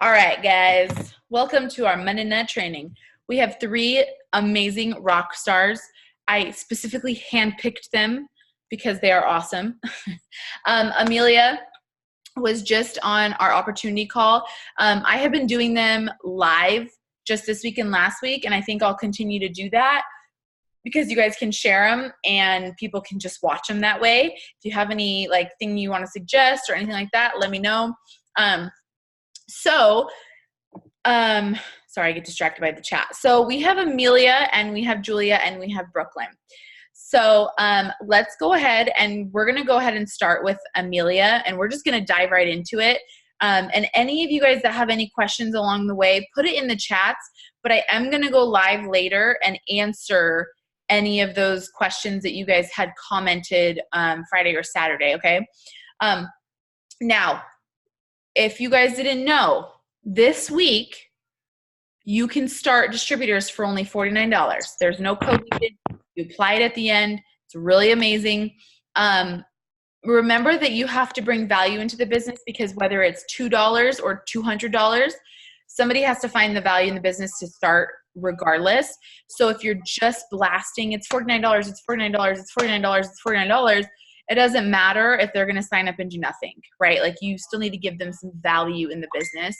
All right, guys, welcome to our Monday Night Training. We have three amazing rock stars. I specifically handpicked them because they are awesome. Amelia was just on our opportunity call. I have been doing them live just this week and last week, and I think I'll continue to do that because you guys can share them and people can just watch them that way. If you have any thing you want to suggest or anything like that, let me know. So sorry, I get distracted by the chat. So we have Amelia and we have Julia and we have Brooklyn. So let's go ahead and we're going to go ahead and start with Amelia and we're just going to dive right into it. And any of you guys that have any questions along the way, put it in the chats, but I am going to go live later and answer any of those questions that you guys had commented Friday or Saturday, okay? Now, if you guys didn't know, this week, you can start distributors for only $49. There's no code needed. You apply it at the end. It's really amazing. Remember that you have to bring value into the business because whether it's $2 or $200, somebody has to find the value in the business to start regardless. So if you're just blasting, it's $49, it's $49, it's $49, it's $49, it doesn't matter if they're going to sign up and do nothing, right? Like you still need to give them some value in the business.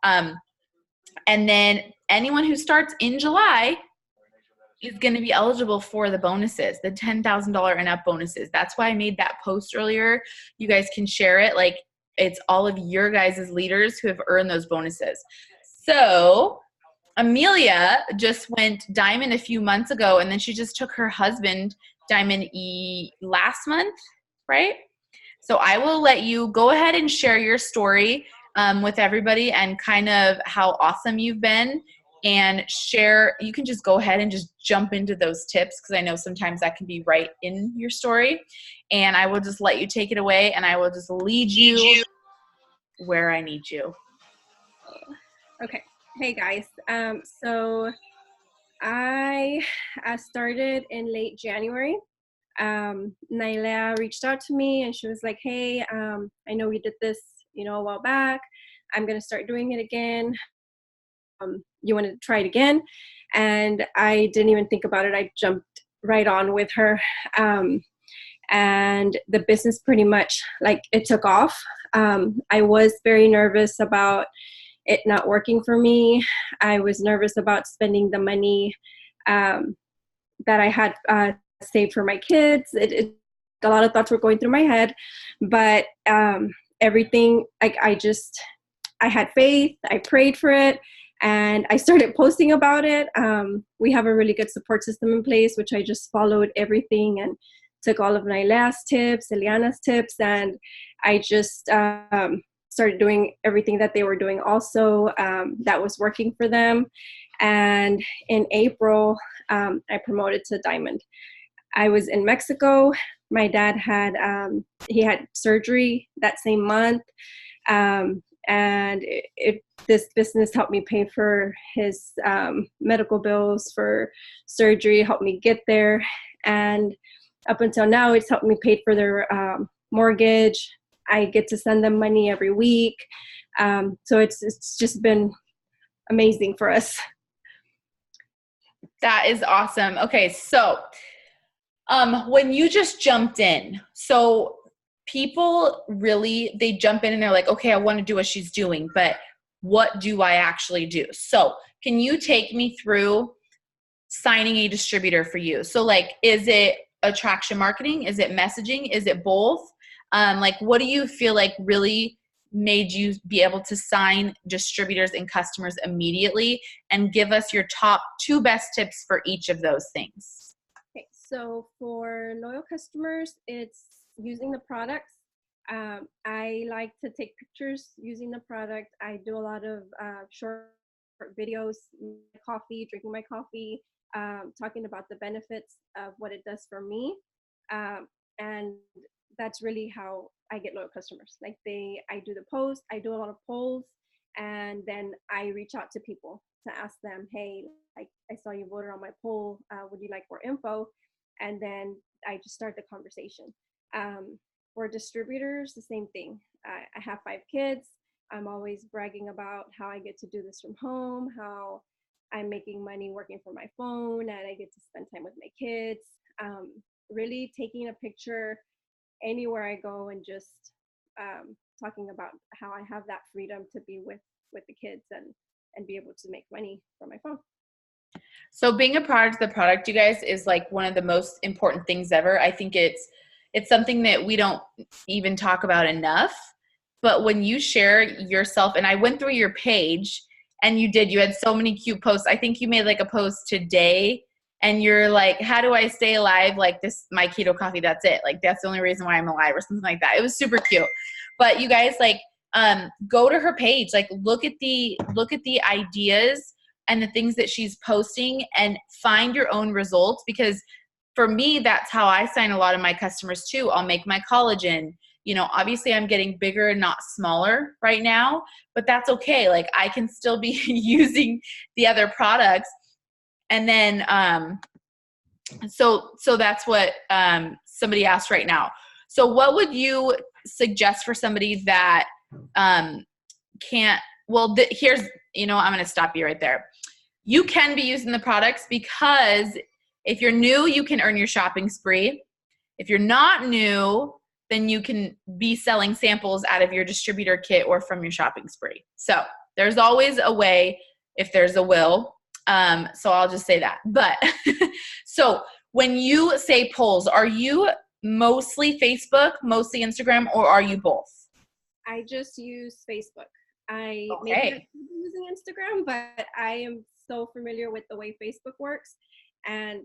And then anyone who starts in July is going to be eligible for the bonuses, the $10,000 and up bonuses. That's why I made that post earlier. You guys can share it. Like it's all of your guys' leaders who have earned those bonuses. So Amelia just went diamond a few months ago, and then she just took her husband diamond last month, right? So I will let you go ahead and share your story with everybody and kind of how awesome you've been and share. You can just go ahead and just jump into those tips because I know sometimes that can be right in your story. And I will just let you take it away and I will just lead you where I need you. Okay. Hey guys. So I started in late January. Naila reached out to me and she was like, hey, I know we did this, a while back. I'm going to start doing it again. You want to try it again? And I didn't even think about it. I jumped right on with her. And the business pretty much it took off. I was very nervous about it not working for me. I was nervous about spending the money that I had saved for my kids. A lot of thoughts were going through my head, but everything, I had faith, I prayed for it, and I started posting about it. We have a really good support system in place, which I just followed everything and took all of Naila's tips, Eliana's tips, and I just started doing everything that they were doing also that was working for them. And in April, I promoted to Diamond. I was in Mexico. My dad he had surgery that same month. And this business helped me pay for his medical bills for surgery, helped me get there. And up until now, it's helped me pay for their mortgage. I get to send them money every week. So it's just been amazing for us. That is awesome. Okay, so when you just jumped in, so people really, they jump in and they're like, okay, I want to do what she's doing, but what do I actually do? So can you take me through signing a distributor for you? So is it attraction marketing? Is it messaging? Is it both? What do you feel like really made you be able to sign distributors and customers immediately, and give us your top 2 best tips for each of those things? Okay, so for loyal customers, it's using the products. I like to take pictures using the product. I do a lot of short videos, drinking my coffee, talking about the benefits of what it does for me. And that's really how I get loyal customers. I do the post, I do a lot of polls, and then I reach out to people to ask them, hey, I saw you voted on my poll. Would you like more info? And then I just start the conversation. For distributors, the same thing. I have 5 kids. I'm always bragging about how I get to do this from home, how I'm making money working from my phone, and I get to spend time with my kids. Really taking a picture anywhere I go and just talking about how I have that freedom to be with the kids and be able to make money from my phone. So being a product of the product, you guys, is like one of the most important things ever. I think it's something that we don't even talk about enough. But when you share yourself, and I went through your page and you had so many cute posts. I think you made like a post today and you're like, how do I stay alive? Like this, my keto coffee, that's it. Like that's the only reason why I'm alive or something like that. It was super cute. But you guys, like, go to her page, like look at the ideas and the things that she's posting and find your own results, because for me, that's how I sign a lot of my customers too. I'll make my collagen. You know, obviously I'm getting bigger and not smaller right now, but that's okay. Like I can still be using the other products. And then, so that's what somebody asked right now. So what would you suggest for somebody that can't, well, here's, I'm going to stop you right there. You can be using the products because if you're new, you can earn your shopping spree. If you're not new, then you can be selling samples out of your distributor kit or from your shopping spree. So there's always a way if there's a will. So I'll just say that. But so when you say polls, are you mostly Facebook, mostly Instagram, or are you both? I just use Facebook. Maybe Okay. I'm using Instagram, but I am so familiar with the way Facebook works, and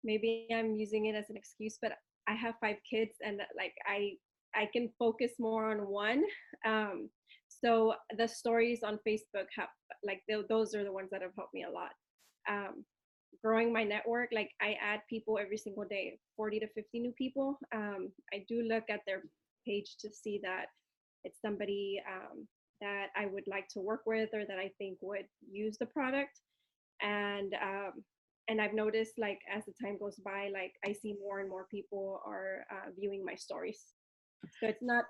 maybe I'm using it as an excuse. But I have 5 kids, and like I can focus more on one. So the stories on Facebook have like those are the ones that have helped me a lot. Growing my network, like I add people every single day, 40 to 50 new people. I do look at their page to see that it's somebody that I would like to work with or that I think would use the product. And I've noticed, like, as the time goes by, like I see more and more people are viewing my stories. So it's not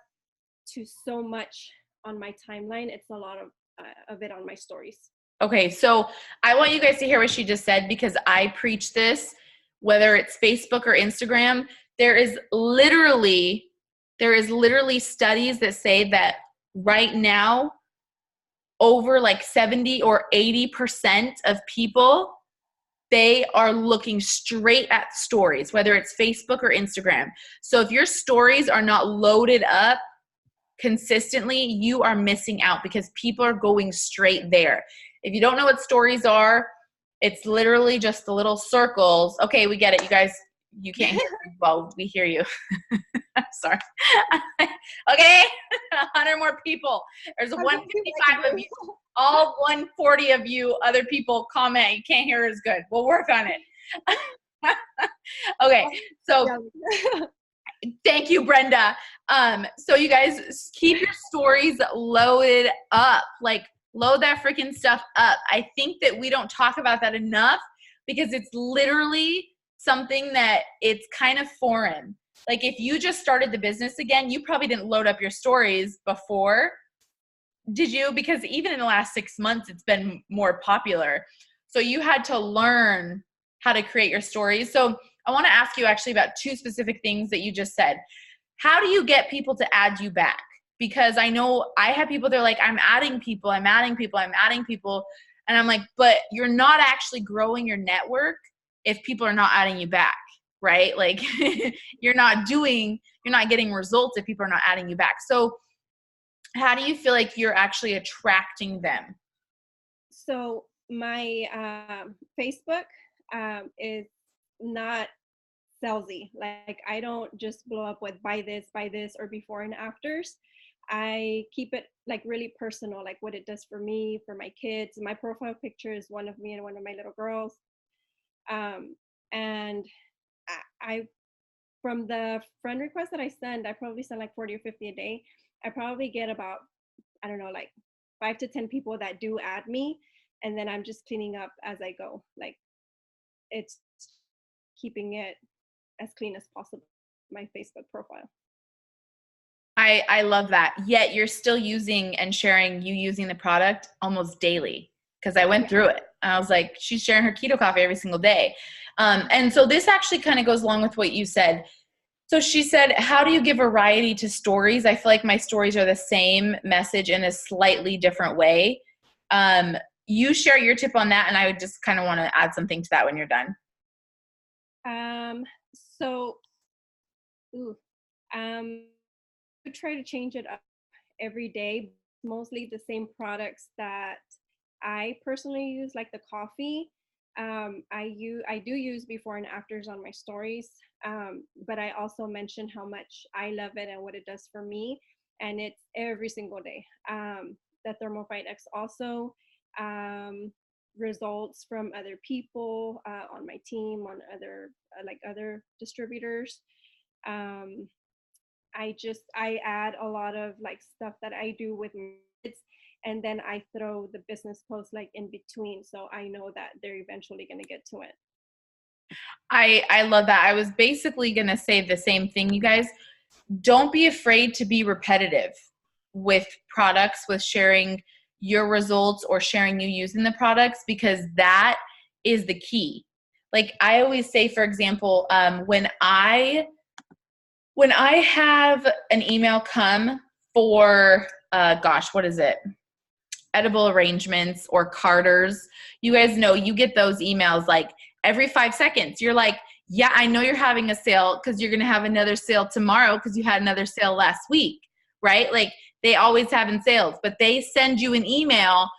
too so much on my timeline. It's a lot of it on my stories. Okay, so I want you guys to hear what she just said, because I preach this, whether it's Facebook or Instagram. There is literally studies that say that right now, over like 70 or 80% of people, they are looking straight at stories, whether it's Facebook or Instagram. So if your stories are not loaded up consistently, you are missing out because people are going straight there. If you don't know what stories are, it's literally just the little circles. Okay, we get it. You guys, you can't hear me. Well, we hear you. Sorry. Okay, 100 more people. There's 155 of you. All 140 of you other people comment. You can't hear as good. We'll work on it. Okay, so thank you, Brenda. So you guys keep your stories loaded up. Like, load that freaking stuff up. I think that we don't talk about that enough because it's literally something that it's kind of foreign. Like if you just started the business again, you probably didn't load up your stories before. Did you? Because even in the last 6 months, it's been more popular. So you had to learn how to create your stories. So I want to ask you actually about 2 specific things that you just said. How do you get people to add you back? Because I know I have people, they're like, I'm adding people. And I'm like, but you're not actually growing your network if people are not adding you back, right? Like you're not getting results if people are not adding you back. So how do you feel like you're actually attracting them? So my Facebook is not salesy. Like I don't just blow up with buy this, or before and afters. I keep it like really personal, like what it does for me, for my kids. My profile picture is one of me and one of my little girls. And I from the friend request that I send, I probably send like 40 or 50 a day. I probably get about, I don't know, like 5 to 10 people that do add me. And then I'm just cleaning up as I go. Like it's keeping it as clean as possible, my Facebook profile. I love that. Yet you're still using and sharing you using the product almost daily, because I went through it. I was like, she's sharing her keto coffee every single day. And so this actually kind of goes along with what you said. So she said, how do you give variety to stories? I feel like my stories are the same message in a slightly different way. You share your tip on that, and I would just kind of want to add something to that when you're done. So, I try to change it up every day. Mostly the same products that I personally use, like the coffee. I do use before and afters on my stories, but I also mention how much I love it and what it does for me, and it's every single day. The Thermophyte X also, results from other people on my team, on other like other distributors. Um, I add a lot of like stuff that I do with my kids, and then I throw the business post like in between, so I know that they're eventually going to get to it. I love that. I was basically going to say the same thing, you guys. Don't be afraid to be repetitive with products, with sharing your results or sharing you using the products, because that is the key. Like I always say, for example, when I have an email come for, what is it? Edible arrangements or Carters, you guys know you get those emails like every 5 seconds. You're like, yeah, I know you're having a sale because you're going to have another sale tomorrow because you had another sale last week, right? Like they always have in sales, but they send you an email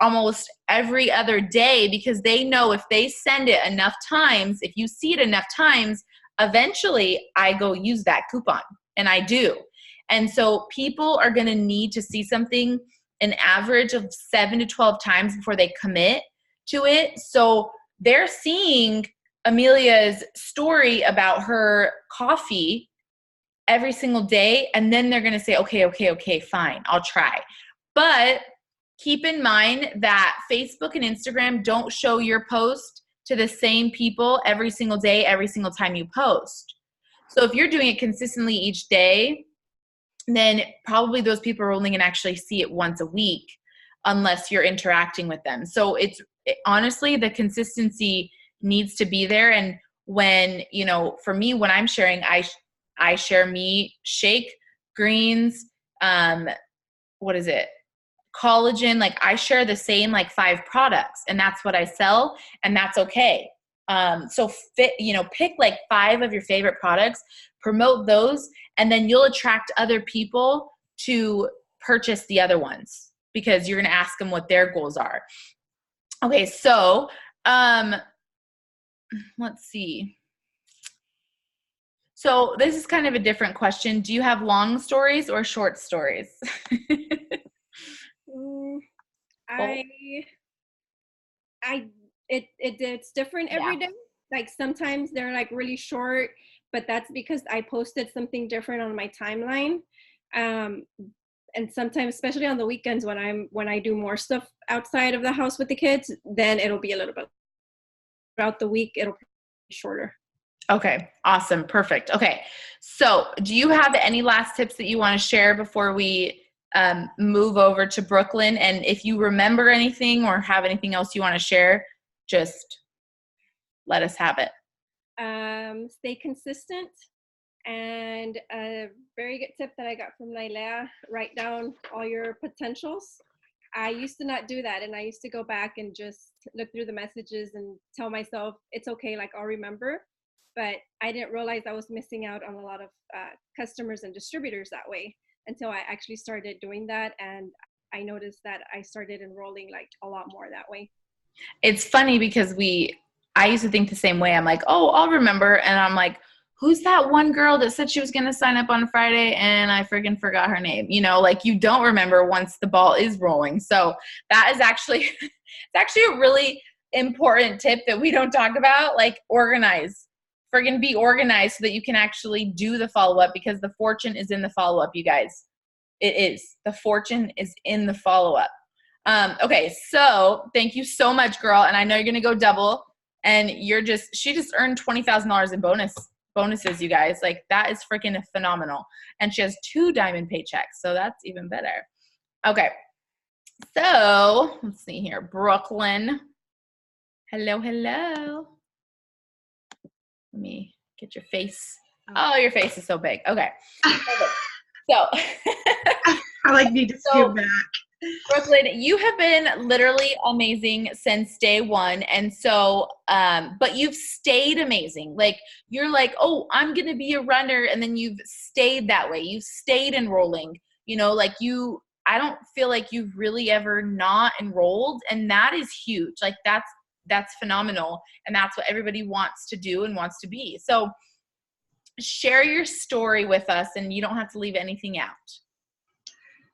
almost every other day because they know if they send it enough times, if you see it enough times, eventually I go use that coupon, and I do. And so people are going to need to see something an average of 7 to 12 times before they commit to it. So they're seeing Amelia's story about her coffee every single day, and then they're going to say, okay, fine, I'll try. But keep in mind that Facebook and Instagram don't show your post to the same people every single day, every single time you post. So if you're doing it consistently each day, then probably those people are only going to actually see it once a week unless you're interacting with them. So honestly, the consistency needs to be there. And when, for me, when I'm sharing, I share meat, shake, greens, what is it? Collagen. Like I share the same like 5 products, and that's what I sell, and that's okay. So pick like 5 of your favorite products, promote those, and then you'll attract other people to purchase the other ones because you're going to ask them what their goals are. Okay. So, let's see. So this is kind of a different question. Do you have long stories or short stories? It's different every day. Like sometimes they're like really short, but that's because I posted something different on my timeline. And sometimes, especially on the weekends when I do more stuff outside of the house with the kids, then it'll be a little bit. Throughout the week, it'll be shorter. Okay, awesome, perfect. Okay, so do you have any last tips that you want to share before we move over to Brooklyn? And if you remember anything or have anything else you want to share, just let us have it. Stay consistent. And a very good tip that I got from Laila, write down all your potentials. I used to not do that, and I used to go back and just look through the messages and tell myself, it's okay, like I'll remember. But I didn't realize I was missing out on a lot of customers and distributors that way until I actually started doing that. And I noticed that I started enrolling like a lot more that way. It's funny because I used to think the same way. I'm like, oh, I'll remember. And I'm like, who's that one girl that said she was going to sign up on Friday and I freaking forgot her name? Like you don't remember once the ball is rolling. So that is actually, it's actually a really important tip that we don't talk about. Like organize, friggin' be organized so that you can actually do the follow-up, because the fortune is in the follow-up, you guys. It is. The fortune is in the follow-up. Okay. So thank you so much, girl. And I know you're going to go double, and she just earned $20,000 in bonus bonuses, you guys. Like, that is freaking phenomenal. And she has 2 diamond paychecks, so that's even better. Okay. So let's see here. Brooklyn. Hello, hello. Let me get your face. Oh, your face is so big. Okay. So I like need to scoot back. Brooklyn, you have been literally amazing since day one. And so, but you've stayed amazing. Like, you're like, oh, I'm going to be a runner. And then you've stayed that way. You've stayed enrolling, you know, like I don't feel like you've really ever not enrolled. And that is huge. Like, that's phenomenal. And that's what everybody wants to do and wants to be. So share your story with us, and you don't have to leave anything out.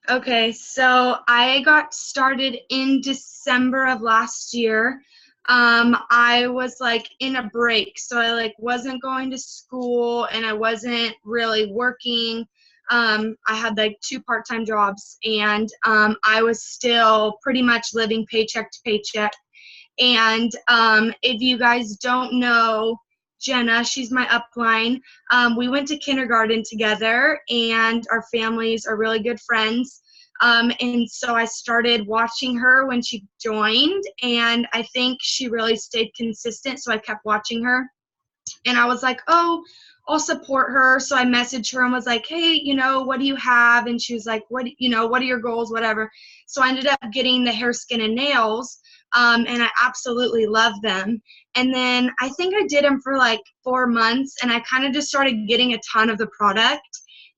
Okay, so I got started in December of last year. I was like in a break, so I like wasn't going to school and I wasn't really working. I had like 2 part-time jobs, and I was still pretty much living paycheck to paycheck. And if you guys don't know Jenna, she's my upline. We went to kindergarten together, and our families are really good friends. And so I started watching her when she joined, and I think she really stayed consistent, so I kept watching her. And I was like, oh, I'll support her. So I messaged her and was like, hey, you know, what do you have? And she was like, what are your goals, whatever. So I ended up getting the hair, skin, and nails. And I absolutely love them. And then I think I did them for like 4 months, and I kind of just started getting a ton of the product.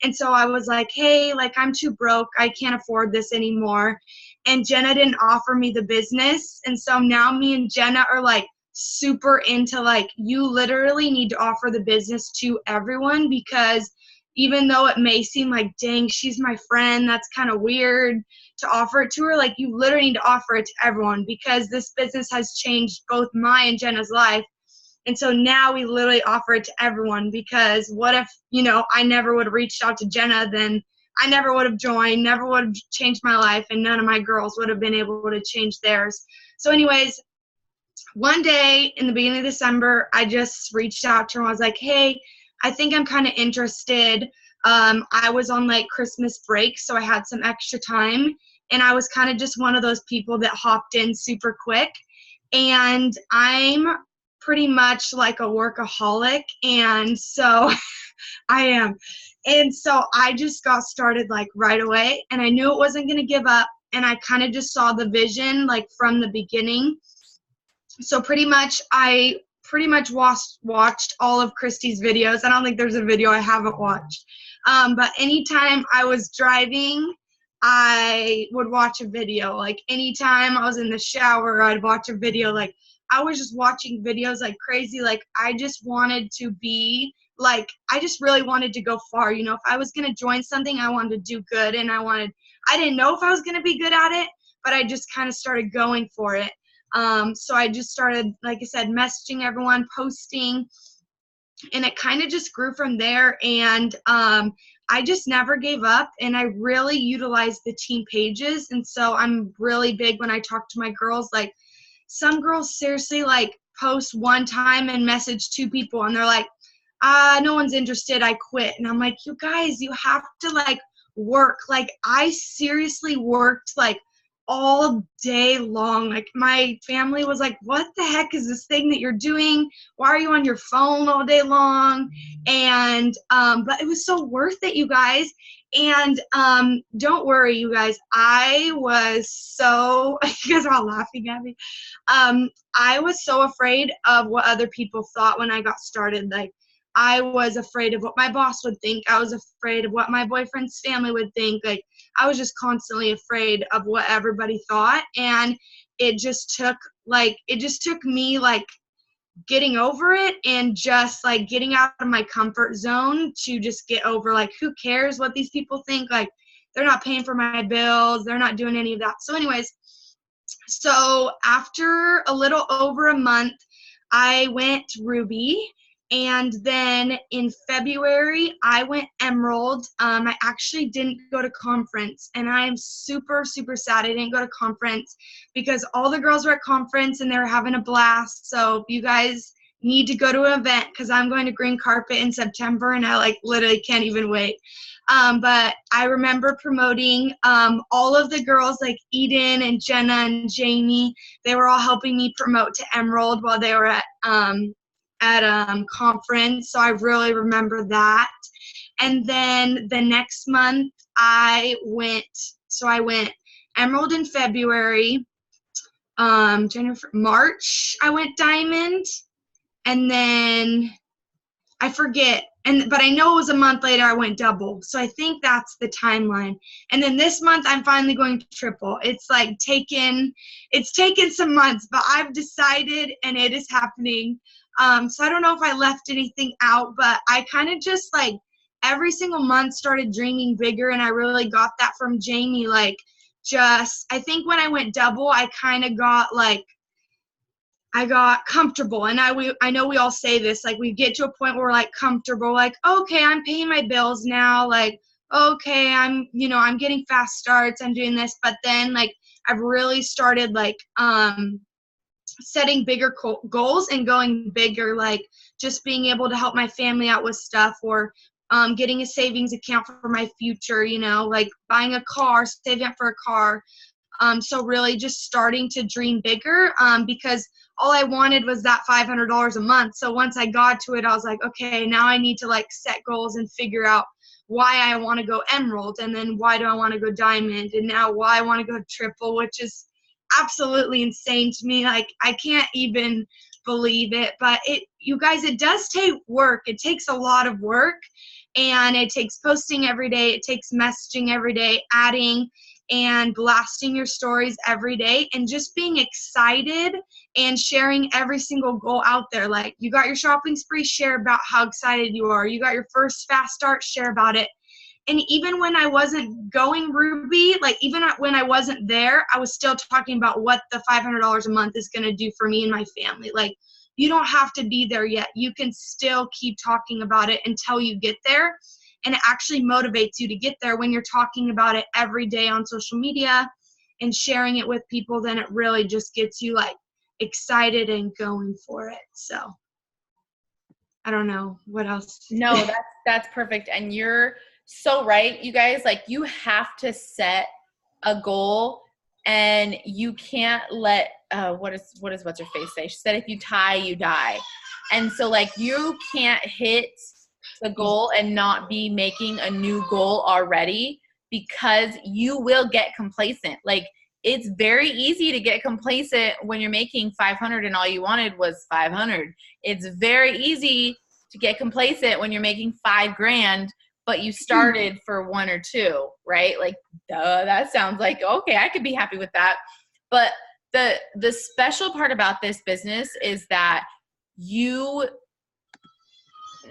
And so I was like, hey, like, I'm too broke. I can't afford this anymore. And Jenna didn't offer me the business. And so now me and Jenna are like super into like, you literally need to offer the business to everyone, because even though it may seem like, dang, she's my friend, that's kind of weird to offer it to her, like, you literally need to offer it to everyone, because this business has changed both my and Jenna's life. And so now we literally offer it to everyone, because what if, you know, I never would have reached out to Jenna, then I never would have joined, never would have changed my life, and none of my girls would have been able to change theirs. So anyways, one day in the beginning of December, I just reached out to her and I was like, hey, I think I'm kind of interested. I was on like Christmas break, so I had some extra time, and I was kind of just one of those people that hopped in super quick. And I'm pretty much like a workaholic, and so I am. And so I just got started like right away, and I knew it wasn't going to give up, and I kind of just saw the vision like from the beginning. So I pretty much watched all of Christy's videos. I don't think there's a video I haven't watched. But anytime I was driving, I would watch a video. Like, anytime I was in the shower, I'd watch a video. Like, I was just watching videos like crazy. Like, I just wanted to be like, I just really wanted to go far. You know, if I was going to join something, I wanted to do good, and I didn't know if I was going to be good at it, but I just kind of started going for it. So I just started, like I said, messaging everyone, posting, and it kind of just grew from there. And I just never gave up, and I really utilized the team pages. And so I'm really big when I talk to my girls. Like, some girls seriously like post one time and message 2 people, and they're like, no one's interested, I quit. And I'm like, you guys, you have to like work. Like, I seriously worked like all day long. Like, my family was like, what the heck is this thing that you're doing? Why are you on your phone all day long? And but it was so worth it, you guys. And don't worry, you guys, I was so you guys are all laughing at me. I was so afraid of what other people thought when I got started. Like, I was afraid of what my boss would think. I was afraid of what my boyfriend's family would think. Like, I was just constantly afraid of what everybody thought. And it just took me like getting over it, and just like getting out of my comfort zone to just get over, like, who cares what these people think? Like, they're not paying for my bills. They're not doing any of that. So anyways, so after a little over a month, I went Ruby. And then in February, I went Emerald. I actually didn't go to conference, and I'm super, super sad I didn't go to conference, because all the girls were at conference and they were having a blast. So if you guys need to go to an event because I'm going to green carpet in September and I like literally can't even wait. But I remember promoting all of the girls like Eden and Jenna and Jamie. They were all helping me promote to Emerald while they were at conference. So I really remember that. And then the next month I went Emerald in February. March I went Diamond, and then I forget, but I know it was a month later I went double. So I think that's the timeline. And then this month I'm finally going triple. It's taken some months, but I've decided and it is happening. So I don't know if I left anything out, but I kind of just every single month started dreaming bigger, and I really got that from Jamie. I think when I went double, I kind of got I got comfortable, and I know we all say this, we get to a point where we're comfortable, okay, I'm paying my bills now, okay, I'm getting fast starts, I'm doing this, but then I've really started setting bigger goals and going bigger, just being able to help my family out with stuff, or getting a savings account for my future, buying a car, saving up for a car. So really just starting to dream bigger, because all I wanted was that $500 a month. So once I got to it, I was like, okay, now I need to set goals and figure out why I want to go Emerald, and then why do I want to go Diamond, and now why I want to go Triple, which is absolutely insane to me. I can't even believe it, but you guys, it does take work. It takes a lot of work, and it takes posting every day. It takes messaging every day, adding and blasting your stories every day, and just being excited and sharing every single goal out there. You got your shopping spree, share about how excited you are. You got your first fast start, share about it. And even when I wasn't going Ruby, even when I wasn't there, I was still talking about what the $500 a month is going to do for me and my family. You don't have to be there yet. You can still keep talking about it until you get there. And it actually motivates you to get there when you're talking about it every day on social media and sharing it with people. Then it really just gets you excited and going for it. So I don't know what else. No, that's perfect. And you're so right, you guys. You have to set a goal, and you can't let what does what's her face say? She said, if you tie, you die. And so you can't hit the goal and not be making a new goal already, because you will get complacent. It's very easy to get complacent when you're making 500 and all you wanted was 500. It's very easy to get complacent when you're making $5,000, but you started for 1 or 2, right? Duh, that sounds okay, I could be happy with that. But the special part about this business is that you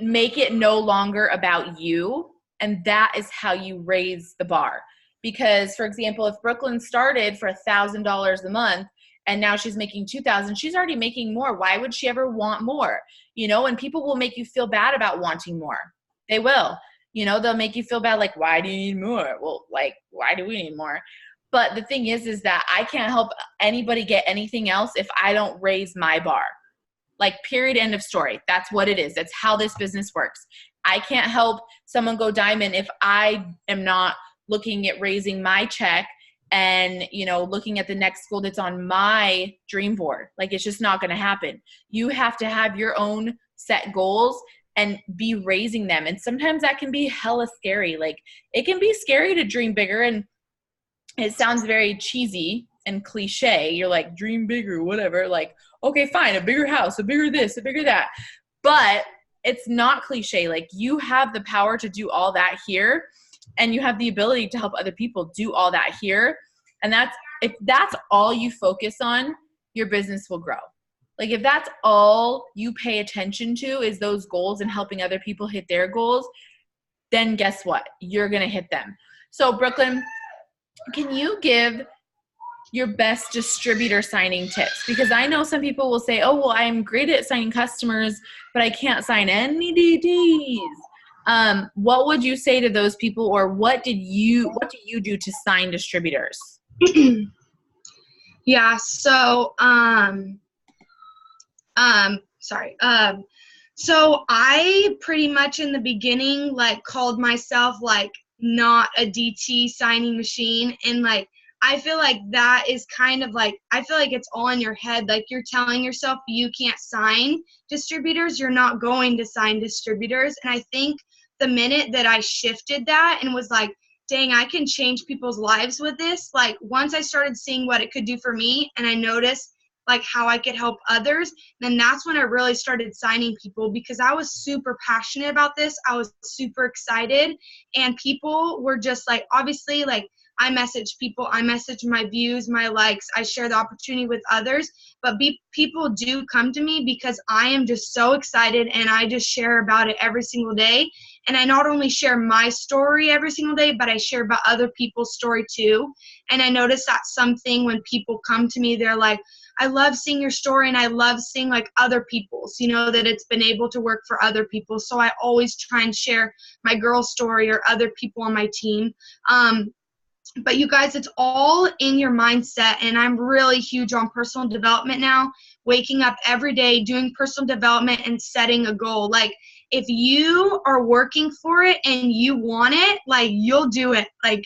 make it no longer about you, and that is how you raise the bar. Because, for example, if Brooklyn started for $1,000 a month and now she's making $2,000, she's already making more. Why would she ever want more? And people will make you feel bad about wanting more. They will. They'll make you feel bad, why do you need more? Well, why do we need more? But the thing is that I can't help anybody get anything else if I don't raise my bar. Period, end of story. That's what it is. That's how this business works. I can't help someone go Diamond if I am not looking at raising my check and, looking at the next goal that's on my dream board. It's just not going to happen. You have to have your own set goals and be raising them. And sometimes that can be hella scary. It can be scary to dream bigger, and it sounds very cheesy and cliche. You're dream bigger, whatever. Okay, fine, a bigger house, a bigger this, a bigger that. But it's not cliche. You have the power to do all that here, and you have the ability to help other people do all that here. And if that's all you focus on, your business will grow. If that's all you pay attention to is those goals and helping other people hit their goals, then guess what? You're going to hit them. So Brooklyn, can you give your best distributor signing tips? Because I know some people will say, oh, well, I'm great at signing customers, but I can't sign any DDs. What would you say to those people, or what do you do to sign distributors? Yeah, so sorry. So I pretty much in the beginning, like, called myself, like, not a DT signing machine. And, like, I feel like that is kind of like, I feel like it's all in your head. Like, you're telling yourself you can't sign distributors. You're not going to sign distributors. And I think the minute that I shifted that and was like, dang, I can change people's lives with this. Like, once I started seeing what it could do for me and I noticed like how I could help others, then that's when I really started signing people, because I was super passionate about this. I was super excited, and people were just like, obviously, like, I message people, I message my views, my likes, I share the opportunity with others, but people do come to me because I am just so excited and I just share about it every single day. And I not only share my story every single day, but I share about other people's story too. And I notice that's something when people come to me, they're like, I love seeing your story and I love seeing like other people's, you know, that it's been able to work for other people. So I always try and share my girl's story or other people on my team. But you guys, it's all in your mindset, and I'm really huge on personal development now, waking up every day, doing personal development and setting a goal. Like, if you are working for it and you want it, like, you'll do it. Like,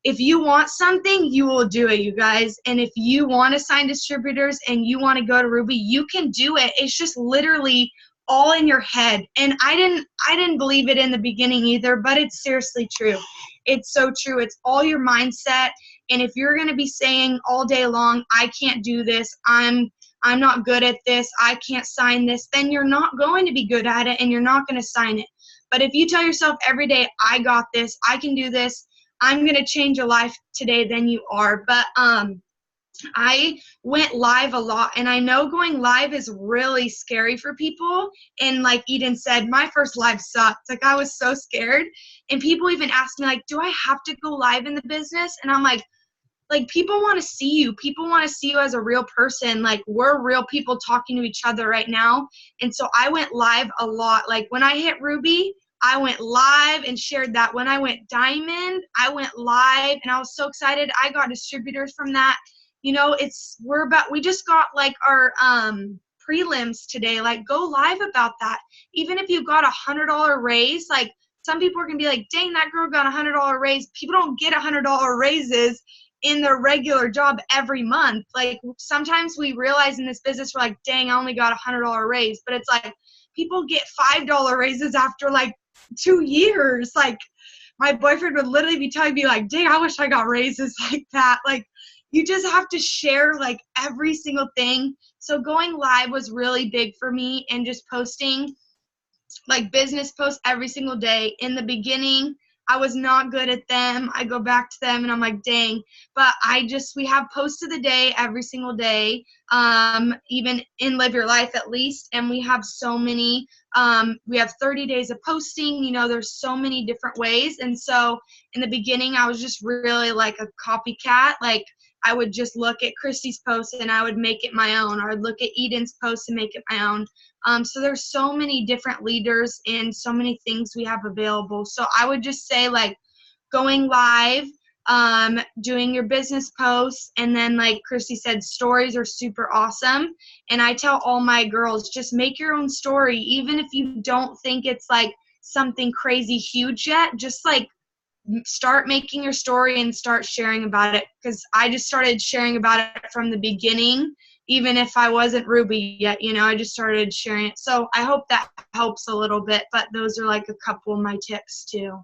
if you want something, you will do it, you guys. And if you want to sign distributors and you want to go to Ruby, you can do it. It's just literally all in your head. And I didn't believe it in the beginning either, but it's seriously true. It's so true. It's all your mindset. And if you're going to be saying all day long, I can't do this, I'm not good at this, I can't sign this, then you're not going to be good at it and you're not going to sign it. But if you tell yourself every day, I got this, I can do this, I'm going to change your life today, then you are. But I went live a lot, and I know going live is really scary for people. And like Eden said, my first live sucked. Like, I was so scared. And people even asked me, like, do I have to go live in the business? And I'm like, people want to see you. People want to see you as a real person. Like, we're real people talking to each other right now. And so I went live a lot. Like, when I hit Ruby, I went live and shared that. When I went Diamond, I went live, and I was so excited. I got distributors from that. You know, we just got like our prelims today. Like, go live about that. Even if you got $100 raise, like, some people are gonna be like, dang, that girl got $100 raise. People don't get $100 raises in their regular job every month. Like, sometimes we realize in this business, we're like, dang, I only got $100 raise. But it's like, people get $5 raises after like 2 years. Like, my boyfriend would literally be telling me like, dang, I wish I got raises like that. Like, you just have to share like every single thing. So going live was really big for me, and just posting like business posts every single day. In the beginning, I was not good at them. I go back to them and I'm like, dang. But we have posts of the day every single day, even in Live Your Life at least. And we have so many, we have 30 days of posting. You know, there's so many different ways. And so in the beginning, I was just really like a copycat. Like, I would just look at Christy's post and I would make it my own, or I'd look at Eden's post and make it my own. So there's so many different leaders and so many things we have available. So I would just say, like, going live, doing your business posts, and then like Christy said, stories are super awesome. And I tell all my girls, just make your own story. Even if you don't think it's like something crazy huge yet, just like start making your story and start sharing about it. Because I just started sharing about it from the beginning. Even if I wasn't Ruby yet, you know, I just started sharing it. So I hope that helps a little bit, but those are like a couple of my tips too.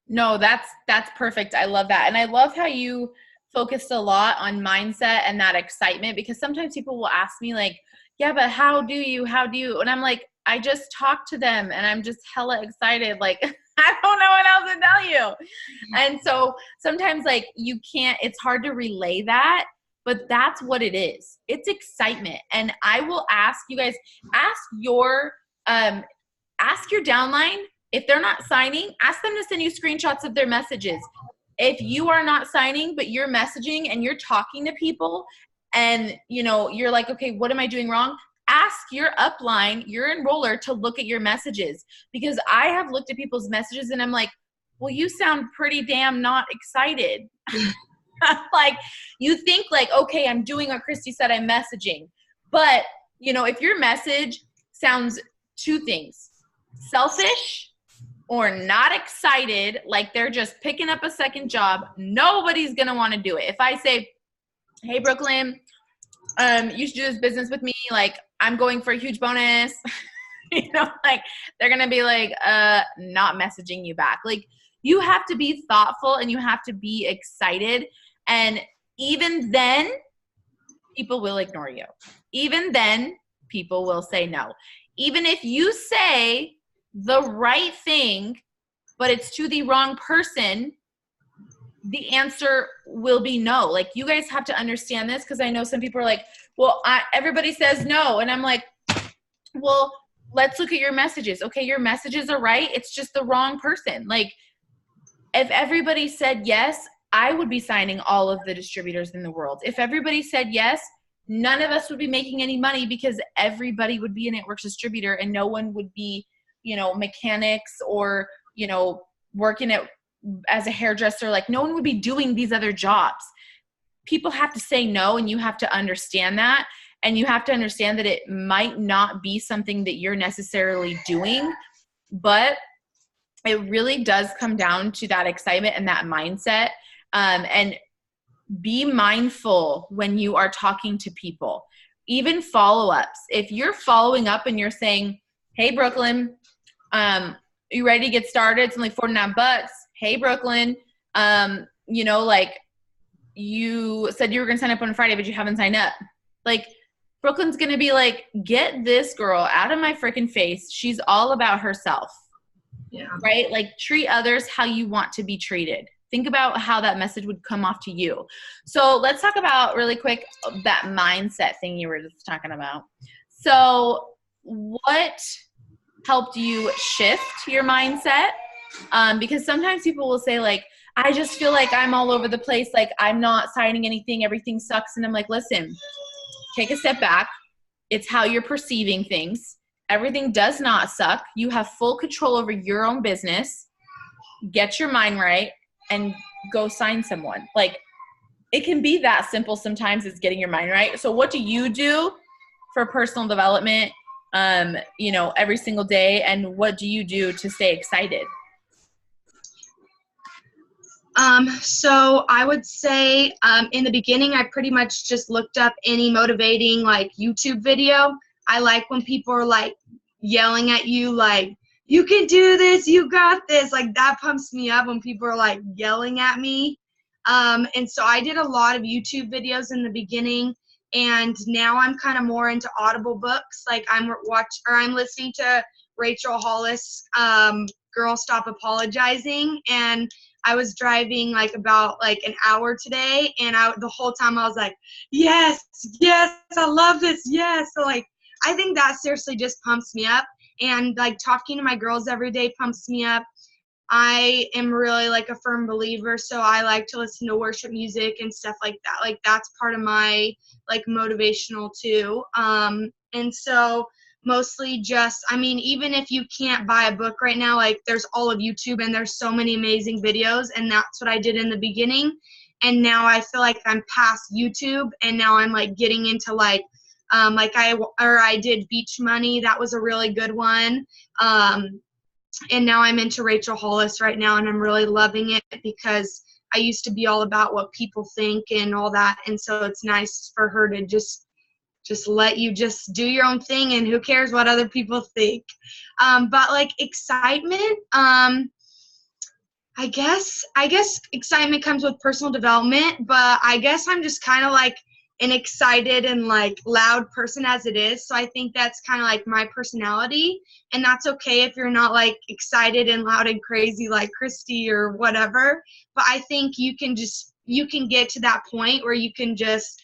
No, that's perfect. I love that. And I love how you focused a lot on mindset and that excitement, because sometimes people will ask me like, yeah, but how do you? And I'm like, I just talked to them and I'm just hella excited. Like, I don't know what else to tell you. And so sometimes like it's hard to relay that, but that's what it is. It's excitement. And I will ask you guys, ask your downline, if they're not signing, ask them to send you screenshots of their messages. If you are not signing, but you're messaging and you're talking to people and, you know, you're like, okay, what am I doing wrong? Ask your upline, your enroller, to look at your messages, because I have looked at people's messages and I'm like, well, you sound pretty damn not excited. Like, you think like, okay, I'm doing what Christy said, I'm messaging. But you know, if your message sounds two things, selfish or not excited, like they're just picking up a second job, nobody's going to want to do it. If I say, hey, Brooklyn, you should do this business with me. Like, I'm going for a huge bonus. You know, like they're going to be like, not messaging you back. Like, you have to be thoughtful and you have to be excited. And even then, people will ignore you. Even then, people will say no. Even if you say the right thing, but it's to the wrong person, the answer will be no. Like, you guys have to understand this, because I know some people are like, well, everybody says no. And I'm like, well, let's look at your messages. Okay, your messages are right. It's just the wrong person. Like, if everybody said yes, I would be signing all of the distributors in the world. If everybody said yes, none of us would be making any money, because everybody would be a network distributor and no one would be, you know, mechanics or, you know, working as a hairdresser. Like, no one would be doing these other jobs. People have to say no, and you have to understand that. And you have to understand that it might not be something that you're necessarily doing, but it really does come down to that excitement and that mindset. And be mindful when you are talking to people, even follow-ups. If you're following up and you're saying, hey, Brooklyn, you ready to get started? It's only $49. Hey, Brooklyn, you know, like, you said you were going to sign up on Friday, but you haven't signed up. Like, Brooklyn's going to be like, get this girl out of my freaking face. She's all about herself. Yeah. Right? Like, treat others how you want to be treated. Think about how that message would come off to you. So let's talk about really quick that mindset thing you were just talking about. So what helped you shift your mindset? Because sometimes people will say, like, I just feel like I'm all over the place. Like, I'm not signing anything. Everything sucks. And I'm like, listen, take a step back. It's how you're perceiving things. Everything does not suck. You have full control over your own business. Get your mind right and go sign someone. Like, it can be that simple sometimes, as getting your mind right. So what do you do for personal development, you know, every single day? And what do you do to stay excited? So I would say, in the beginning, I pretty much just looked up any motivating, like, YouTube video. I like when people are, like, yelling at you, like, you can do this, you got this. Like, that pumps me up when people are, like, yelling at me. And so I did a lot of YouTube videos in the beginning, and now I'm kind of more into Audible books. Like, I'm listening to Rachel Hollis, Girl Stop Apologizing, and I was driving like about like an hour today, and the whole time I was like, yes, I love this, yes. So, like, I think that seriously just pumps me up, and like talking to my girls every day pumps me up. I am really like a firm believer, so I like to listen to worship music and stuff like that. Like, that's part of my like motivational too. And so mostly just, I mean, even if you can't buy a book right now, like, there's all of YouTube and there's so many amazing videos, and that's what I did in the beginning. And now I feel like I'm past YouTube, and now I'm like getting into like I did Beach Money. That was a really good one. And now I'm into Rachel Hollis right now, and I'm really loving it, because I used to be all about what people think and all that. And so it's nice for her to just let you just do your own thing, and who cares what other people think. But like excitement, I guess excitement comes with personal development, but I guess I'm just kind of like an excited and like loud person as it is. So I think that's kind of like my personality, and that's okay if you're not like excited and loud and crazy like Christy or whatever. But I think you can get to that point where you can just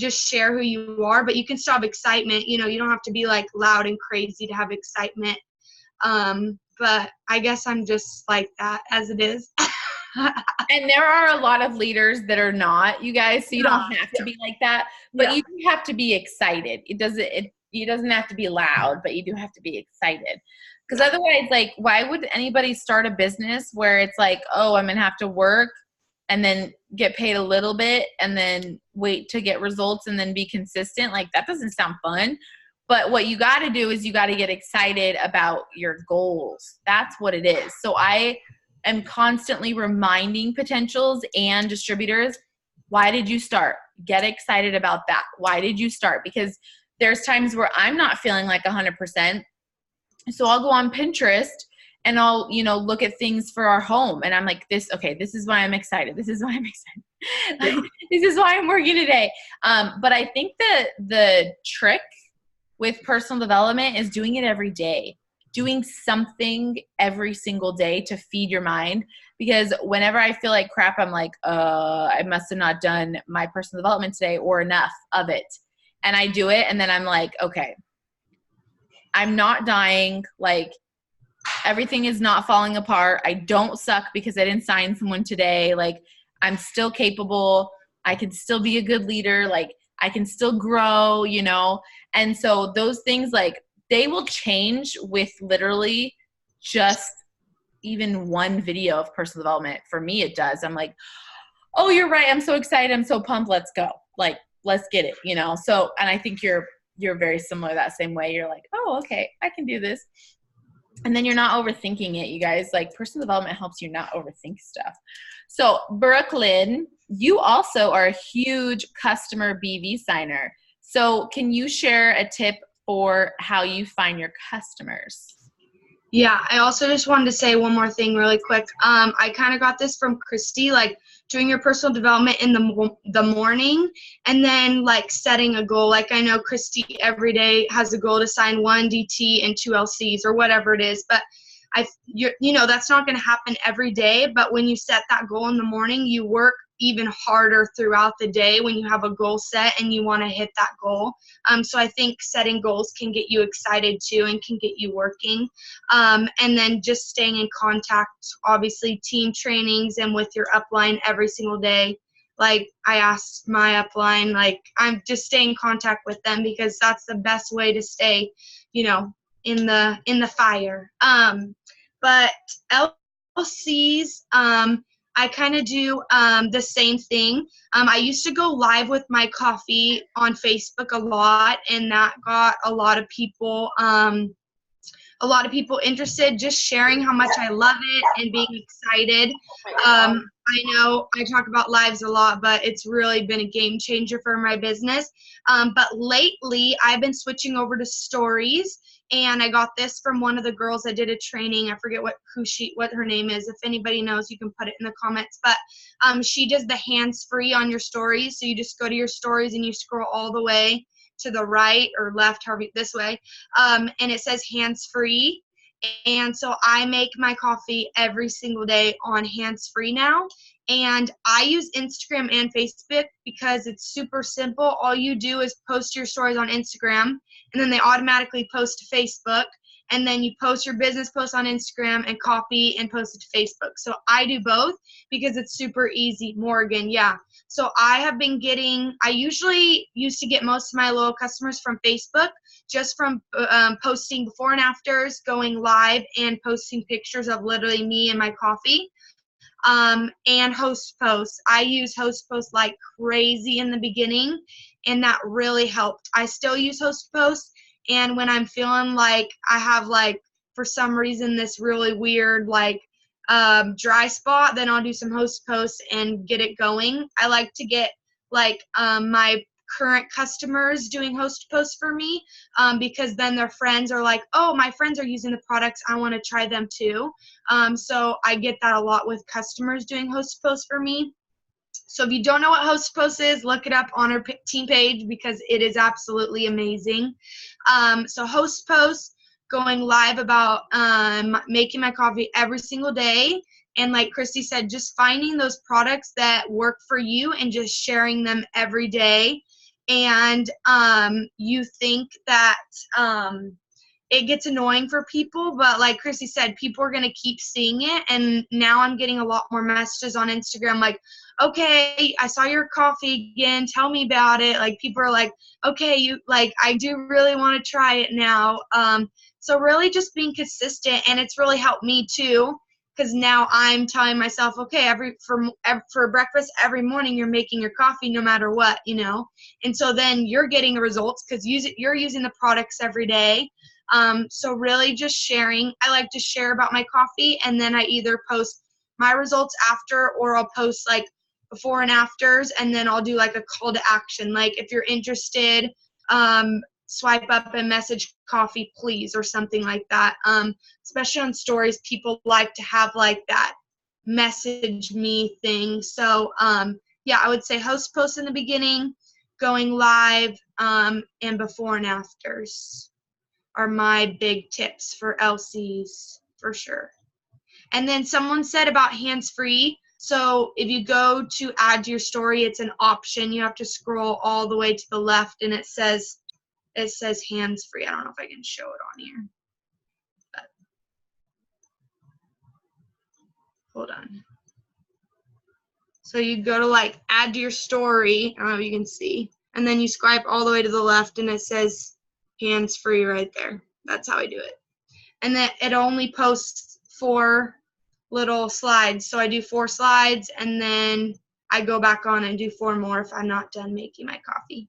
share who you are, but you can still have excitement. You know, you don't have to be like loud and crazy to have excitement. But I guess I'm just like that as it is. And there are a lot of leaders that are not, you guys, so you don't have to be like that, but you do have to be excited. It doesn't have to be loud, but you do have to be excited. Because otherwise, like, why would anybody start a business where it's like, oh, I'm going to have to work and then get paid a little bit and then wait to get results and then be consistent. Like, that doesn't sound fun. But what you got to do is you got to get excited about your goals. That's what it is. So I am constantly reminding potentials and distributors, why did you start? Get excited about that. Why did you start? Because there's times where I'm not feeling like 100%. So I'll go on Pinterest and I'll, look at things for our home. And I'm like, this is why I'm excited. This is why I'm excited. Like, this is why I'm working today. But I think that the trick with personal development is doing it every day. Doing something every single day to feed your mind. Because whenever I feel like crap, I'm like, I must have not done my personal development today or enough of it. And I do it. And then I'm like, okay, I'm not dying. Like, everything is not falling apart. I don't suck because I didn't sign someone today. Like, I'm still capable. I can still be a good leader. Like, I can still grow, And so those things, like, they will change with literally just even one video of personal development. For me, it does. I'm like, oh, you're right. I'm so excited. I'm so pumped. Let's go. Like, let's get it, So, and I think you're very similar that same way. You're like, oh, okay, I can do this. And then you're not overthinking it, you guys. Like, personal development helps you not overthink stuff. So, Brooklyn, you also are a huge customer BV signer. So can you share a tip for how you find your customers? Yeah, I also just wanted to say one more thing really quick. I kind of got this from Christy, like doing your personal development in the morning and then like setting a goal. Like, I know Christy every day has a goal to sign 1 DT and 2 LCs or whatever it is, but that's not going to happen every day. But when you set that goal in the morning, you work even harder throughout the day when you have a goal set and you want to hit that goal. So I think setting goals can get you excited too and can get you working. And then just staying in contact, obviously team trainings and with your upline every single day. Like, I asked my upline, like, I'm just staying in contact with them because that's the best way to stay, in the fire. But LCs, I kind of do the same thing. I used to go live with my coffee on Facebook a lot, and that got a lot of people interested, just sharing how much I love it and being excited. I know I talk about lives a lot, but it's really been a game changer for my business. But lately, I've been switching over to stories. And I got this from one of the girls that did a training. I forget what her name is. If anybody knows, you can put it in the comments. But she does the hands-free on your stories. So you just go to your stories and you scroll all the way to the right or left, this way. And it says hands-free. And so I make my coffee every single day on hands-free now. And I use Instagram and Facebook because it's super simple. All you do is post your stories on Instagram, and then they automatically post to Facebook. And then you post your business post on Instagram and copy and post it to Facebook. So I do both because it's super easy. Morgan, yeah. So I usually used to get most of my loyal customers from Facebook, just from posting before and afters, going live, and posting pictures of literally me and my coffee. And host posts. I use host posts like crazy in the beginning, and that really helped. I still use host posts, and when I'm feeling like I have, like, for some reason this really weird dry spot, then I'll do some host posts and get it going. I like to get my current customers doing host posts for me, because then their friends are like, oh, my friends are using the products, I want to try them too. So I get that a lot with customers doing host posts for me. So if you don't know what host post is, look it up on our team page because it is absolutely amazing. So host posts, going live about making my coffee every single day. And like Christy said, just finding those products that work for you and just sharing them every day. And you think that it gets annoying for people, but like Christy said, people are going to keep seeing it. And now I'm getting a lot more messages on Instagram like, okay, I saw your coffee again, tell me about it. Like, people are like, okay, I do really want to try it now. So really just being consistent, and it's really helped me too. because now I'm telling myself, okay, for breakfast every morning you're making your coffee no matter what, you know. And so then you're getting the results because you're using the products every day. So really just sharing. I like to share about my coffee, and then I either post my results after, or I'll post like before and afters, and then I'll do like a call to action. Like if you're interested, swipe up and message coffee please, or something like that. Especially on stories, people like to have like that message me thing. So yeah, I would say host posts in the beginning, going live, and before and afters are my big tips for LCs for sure. And then someone said about hands-free. So if you go to add to your story, it's an option. You have to scroll all the way to the left, and it says hands-free. I don't know if I can show it on here. But hold on. So you go to like add to your story. I don't know if you can see. And then you swipe all the way to the left, and it says hands-free right there. That's how I do it. And then it only posts 4 little slides. So I do 4 slides, and then I go back on and do 4 more if I'm not done making my coffee.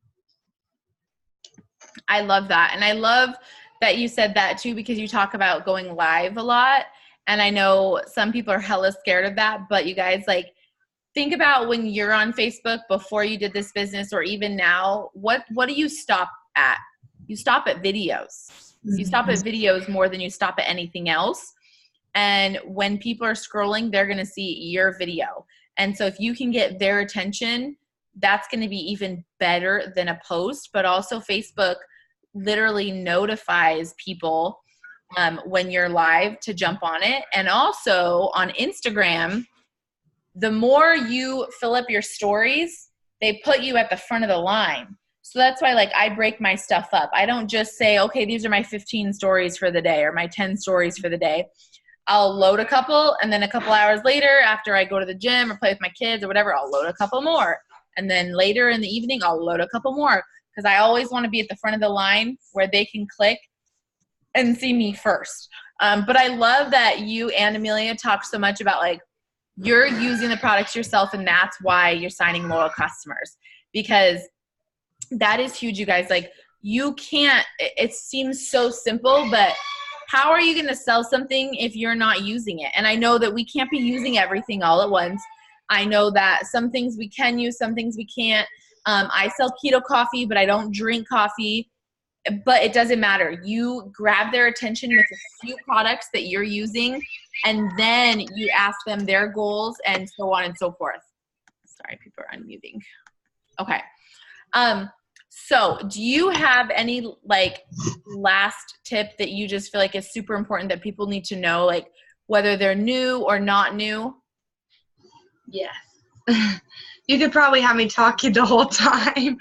I love that. And I love that you said that too, because you talk about going live a lot. And I know some people are hella scared of that, but you guys, like, think about when you're on Facebook before you did this business, or even now, what do you stop at? You stop at videos. You stop at videos more than you stop at anything else. And when people are scrolling, they're going to see your video. And so if you can get their attention, that's going to be even better than a post. But also Facebook literally notifies people when you're live to jump on it. And also on Instagram, the more you fill up your stories, they put you at the front of the line. So that's why, like, I break my stuff up. I don't just say, okay, these are my 15 stories for the day or my 10 stories for the day. I'll load a couple, and then a couple hours later, after I go to the gym or play with my kids or whatever, I'll load a couple more. And then later in the evening, I'll load a couple more, because I always want to be at the front of the line where they can click and see me first. But I love that you and Amelia talk so much about, like, you're using the products yourself, and that's why you're signing loyal customers, because that is huge, you guys. Like, you can't, it seems so simple, but how are you going to sell something if you're not using it? And I know that we can't be using everything all at once. I know that some things we can use, some things we can't. I sell keto coffee, but I don't drink coffee. But it doesn't matter. You grab their attention with a few products that you're using, and then you ask them their goals and so on and so forth. Sorry, people are unmuting. Okay. So do you have any, like, last tip that you just feel like is super important that people need to know, like, whether they're new or not new? Yes. You could probably have me talking the whole time.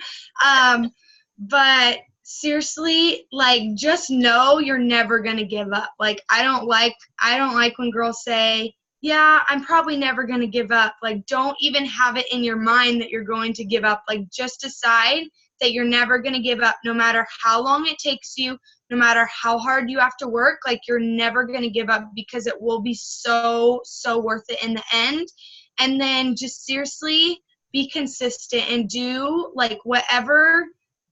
But seriously, like, just know you're never going to give up. Like, I don't like when girls say, yeah, I'm probably never going to give up. Like, don't even have it in your mind that you're going to give up. Like, just decide that you're never going to give up, no matter how long it takes you, no matter how hard you have to work. Like, you're never going to give up, because it will be so, so worth it in the end. And then just seriously be consistent and do, like, whatever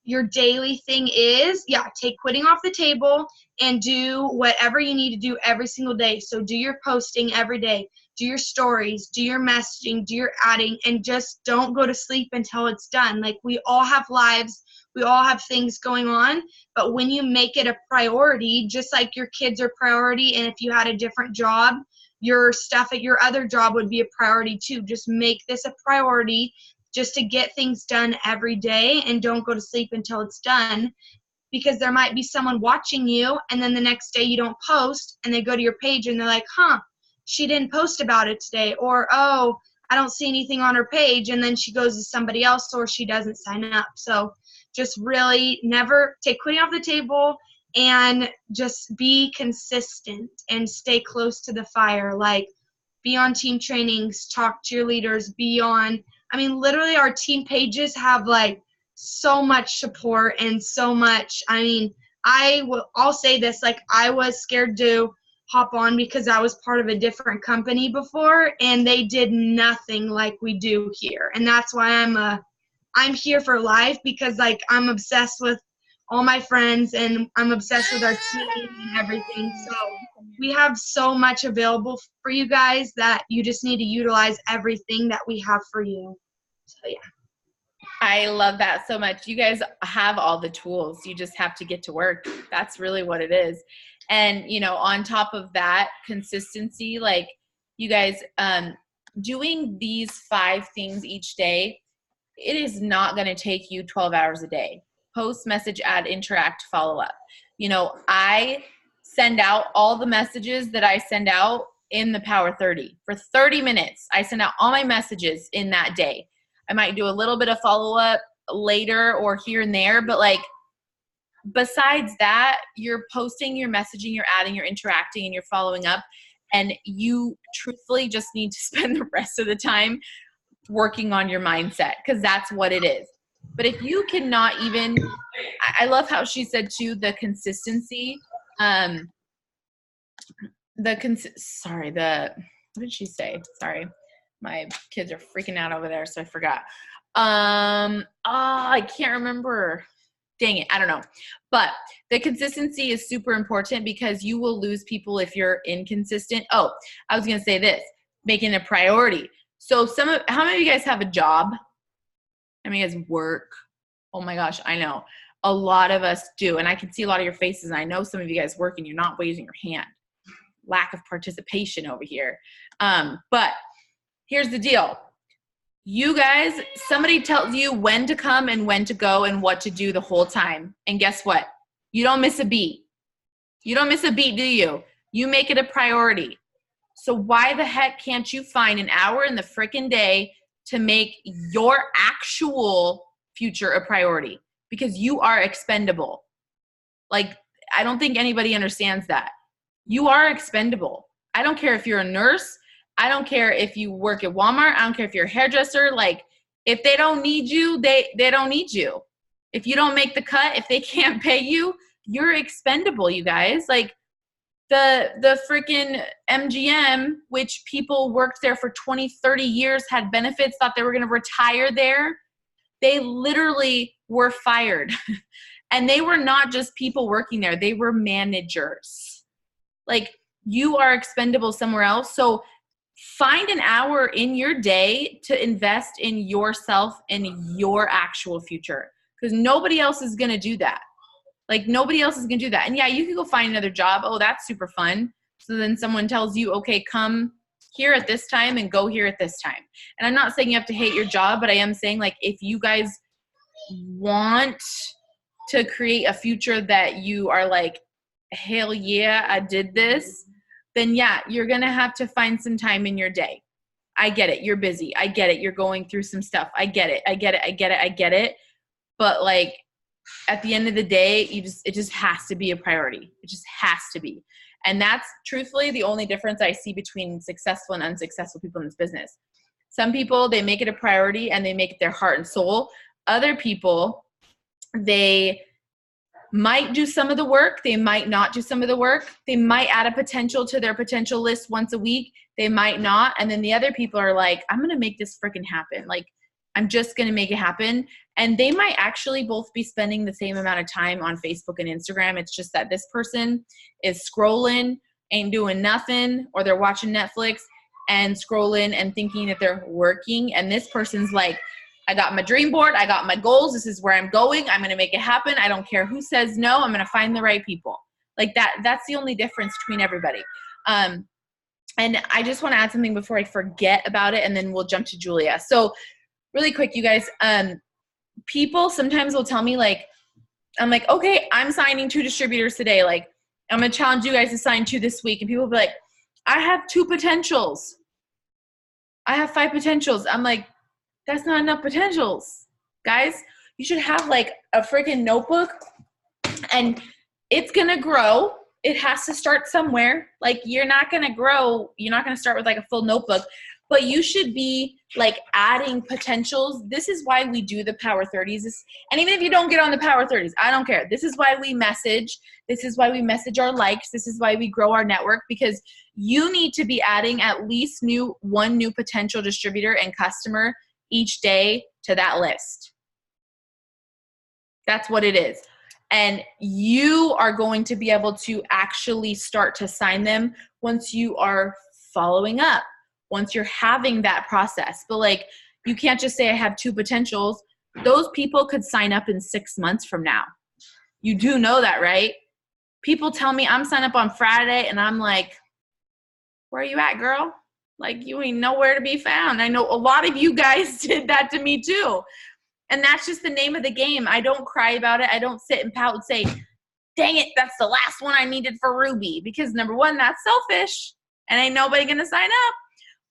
your daily thing is. Yeah, take quitting off the table and do whatever you need to do every single day. So do your posting every day, do your stories, do your messaging, do your adding, and just don't go to sleep until it's done. Like, we all have lives, we all have things going on, but when you make it a priority, just like your kids are priority, and if you had a different job, your stuff at your other job would be a priority too. Just make this a priority, just to get things done every day, and don't go to sleep until it's done, because there might be someone watching you, and then the next day you don't post, and they go to your page and they're like, she didn't post about it today, or, oh, I don't see anything on her page, and then she goes to somebody else, or she doesn't sign up. So just really never take quitting off the table, and just be consistent and stay close to the fire. Like, be on team trainings, talk to your leaders, literally our team pages have, like, so much support and so much, I'll say this, like, I was scared to hop on because I was part of a different company before, and they did nothing like we do here. And that's why I'm here for life, because like I'm obsessed with all my friends and I'm obsessed with our team and everything. So we have so much available for you guys that you just need to utilize everything that we have for you. So yeah. I love that so much. You guys have all the tools. You just have to get to work. That's really what it is. And, you know, on top of that, consistency, like you guys doing these 5 things each day, it is not going to take you 12 hours a day. Post, message, add, interact, follow up. You know, I send out all the messages that I send out in the Power 30. For 30 minutes, I send out all my messages in that day. I might do a little bit of follow-up later or here and there, but like besides that, you're posting, you're messaging, you're adding, you're interacting, and you're following up, and you truthfully just need to spend the rest of the time working on your mindset, because that's what it is. But if you cannot even, I love how she said too, the consistency, what did she say? Sorry. My kids are freaking out over there, so I forgot. I can't remember. Dang it, I don't know. But the consistency is super important, because you will lose people if you're inconsistent. Oh, I was going to say this, making it a priority. So how many of you guys have a job? How many of you guys work? Oh my gosh, I know. A lot of us do, and I can see a lot of your faces, and I know some of you guys work and you're not raising your hand. Lack of participation over here. But here's the deal. You guys, somebody tells you when to come and when to go and what to do the whole time. And guess what? You don't miss a beat. You don't miss a beat, do you? You make it a priority. So why the heck can't you find an hour in the freaking day to make your actual future a priority? Because you are expendable. Like, I don't think anybody understands that. You are expendable. I don't care if you're a nurse. I don't care if you work at Walmart. I don't care if you're a hairdresser. Like, if they don't need you, they don't need you. If you don't make the cut, if they can't pay you, you're expendable, you guys. Like, the freaking MGM, which people worked there for 20, 30 years, had benefits, thought they were going to retire there. They literally were fired. And they were not just people working there. They were managers. Like, you are expendable somewhere else. So find an hour in your day to invest in yourself and your actual future, because nobody else is going to do that. Like, nobody else is going to do that. And yeah, you can go find another job. Oh, that's super fun. So then someone tells you, okay, come here at this time and go here at this time. And I'm not saying you have to hate your job, but I am saying, like, if you guys want to create a future that you are like, hell yeah, I did this, then yeah, you're going to have to find some time in your day. I get it. You're busy. I get it. You're going through some stuff. I get it. I get it. I get it. I get it. But like, at the end of the day, it just has to be a priority. It just has to be. And that's truthfully the only difference I see between successful and unsuccessful people in this business. Some people, they make it a priority and they make it their heart and soul. Other people, they might do some of the work. They might not do some of the work. They might add a potential to their potential list once a week. They might not. And then the other people are like, I'm going to make this freaking happen. Like, I'm just going to make it happen. And they might actually both be spending the same amount of time on Facebook and Instagram. It's just that this person is scrolling, ain't doing nothing, or they're watching Netflix and scrolling and thinking that they're working. And this person's like, I got my dream board. I got my goals. This is where I'm going. I'm going to make it happen. I don't care who says no. I'm going to find the right people. Like that's the only difference between everybody. And I just want to add something before I forget about it, and then we'll jump to Julia. So really quick, you guys, people sometimes will tell me, like, I'm like, okay, I'm signing 2 distributors today. Like, I'm going to challenge you guys to sign 2 this week. And people will be like, I have 2 potentials. I have 5 potentials. I'm like, that's not enough potentials. Guys, you should have like a freaking notebook, and it's going to grow. It has to start somewhere. Like, you're not going to grow. You're not going to start with like a full notebook. but you should be like adding potentials. This is why we do the Power 30s. And even if you don't get on the Power 30s, I don't care. This is why we message. This is why we message our likes. This is why we grow our network, because you need to be adding at least one new potential distributor and customer each day to that list. That's what it is. And you are going to be able to actually start to sign them once you are following up, once you're having that process. But like, you can't just say I have 2 potentials. Those people could sign up in 6 months from now. You do know that, right? People tell me I'm signed up on Friday and I'm like, where are you at, girl? Like, you ain't nowhere to be found. I know a lot of you guys did that to me too. And that's just the name of the game. I don't cry about it. I don't sit and pout and say, dang it, that's the last one I needed for Ruby. Because number one, that's selfish and ain't nobody gonna sign up.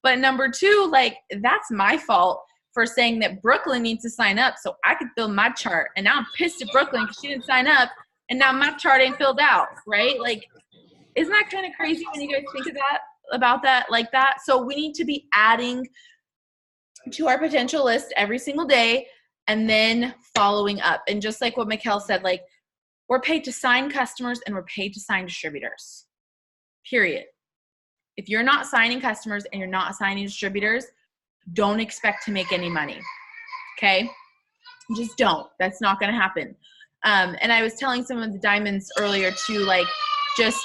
But number 2, like, that's my fault for saying that Brooklyn needs to sign up so I could fill my chart. And now I'm pissed at Brooklyn because she didn't sign up and now my chart ain't filled out, right? Like, isn't that kind of crazy when you guys think of that, about that, like that? So we need to be adding to our potential list every single day and then following up. And just like what Mikkel said, like, we're paid to sign customers and we're paid to sign distributors, period. If you're not signing customers and you're not signing distributors, don't expect to make any money, okay? Just don't. That's not going to happen. And I was telling some of the diamonds earlier too, like, just,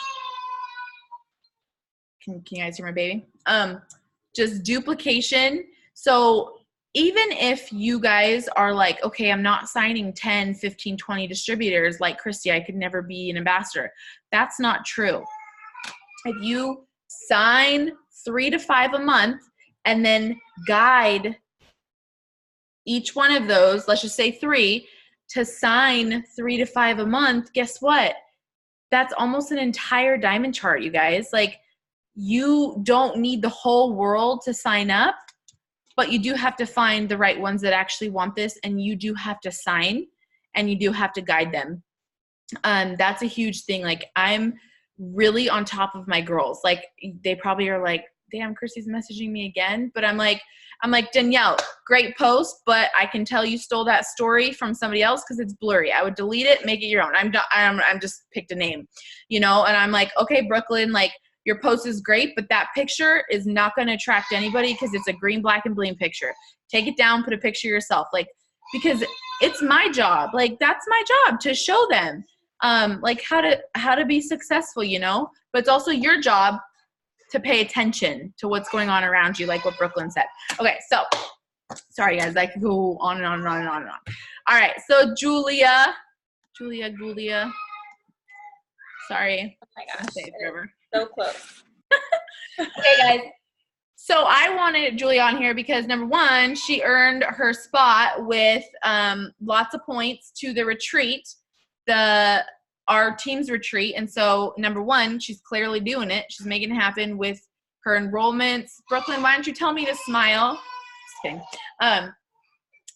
can you guys hear my baby? Just duplication. So even if you guys are like, okay, I'm not signing 10, 15, 20 distributors like Christy, I could never be an ambassador. That's not true. If you sign 3 to 5 a month and then guide each one of those, let's just say 3, to sign 3 to 5 a month, guess what? That's almost an entire diamond chart, you guys. Like, you don't need the whole world to sign up, but you do have to find the right ones that actually want this, and you do have to sign and you do have to guide them. That's a huge thing. Like, I'm really on top of my girls. Like, they probably are like, damn, Chrissy's messaging me again. But I'm like, Danielle, great post, but I can tell you stole that story from somebody else because it's blurry. I would delete it, make it your own. I'm just picked a name, you know? And I'm like, okay, Brooklyn, like, your post is great, but that picture is not going to attract anybody because it's a green, black, and bling picture. Take it down, put a picture yourself. Like, because it's my job. Like, that's my job to show them, like, how to be successful, you know? But it's also your job to pay attention to what's going on around you, like what Brooklyn said. Okay, so sorry guys, I could go on and on and on and on and on. All right, so Julia. Sorry. Oh my gosh, say it forever. So close. Okay, guys. So I wanted Julia on here because, number one, she earned her spot with lots of points to the retreat, our team's retreat. And so, number one, she's clearly doing it. She's making it happen with her enrollments. Brooklyn, why don't you tell me to smile? Just kidding.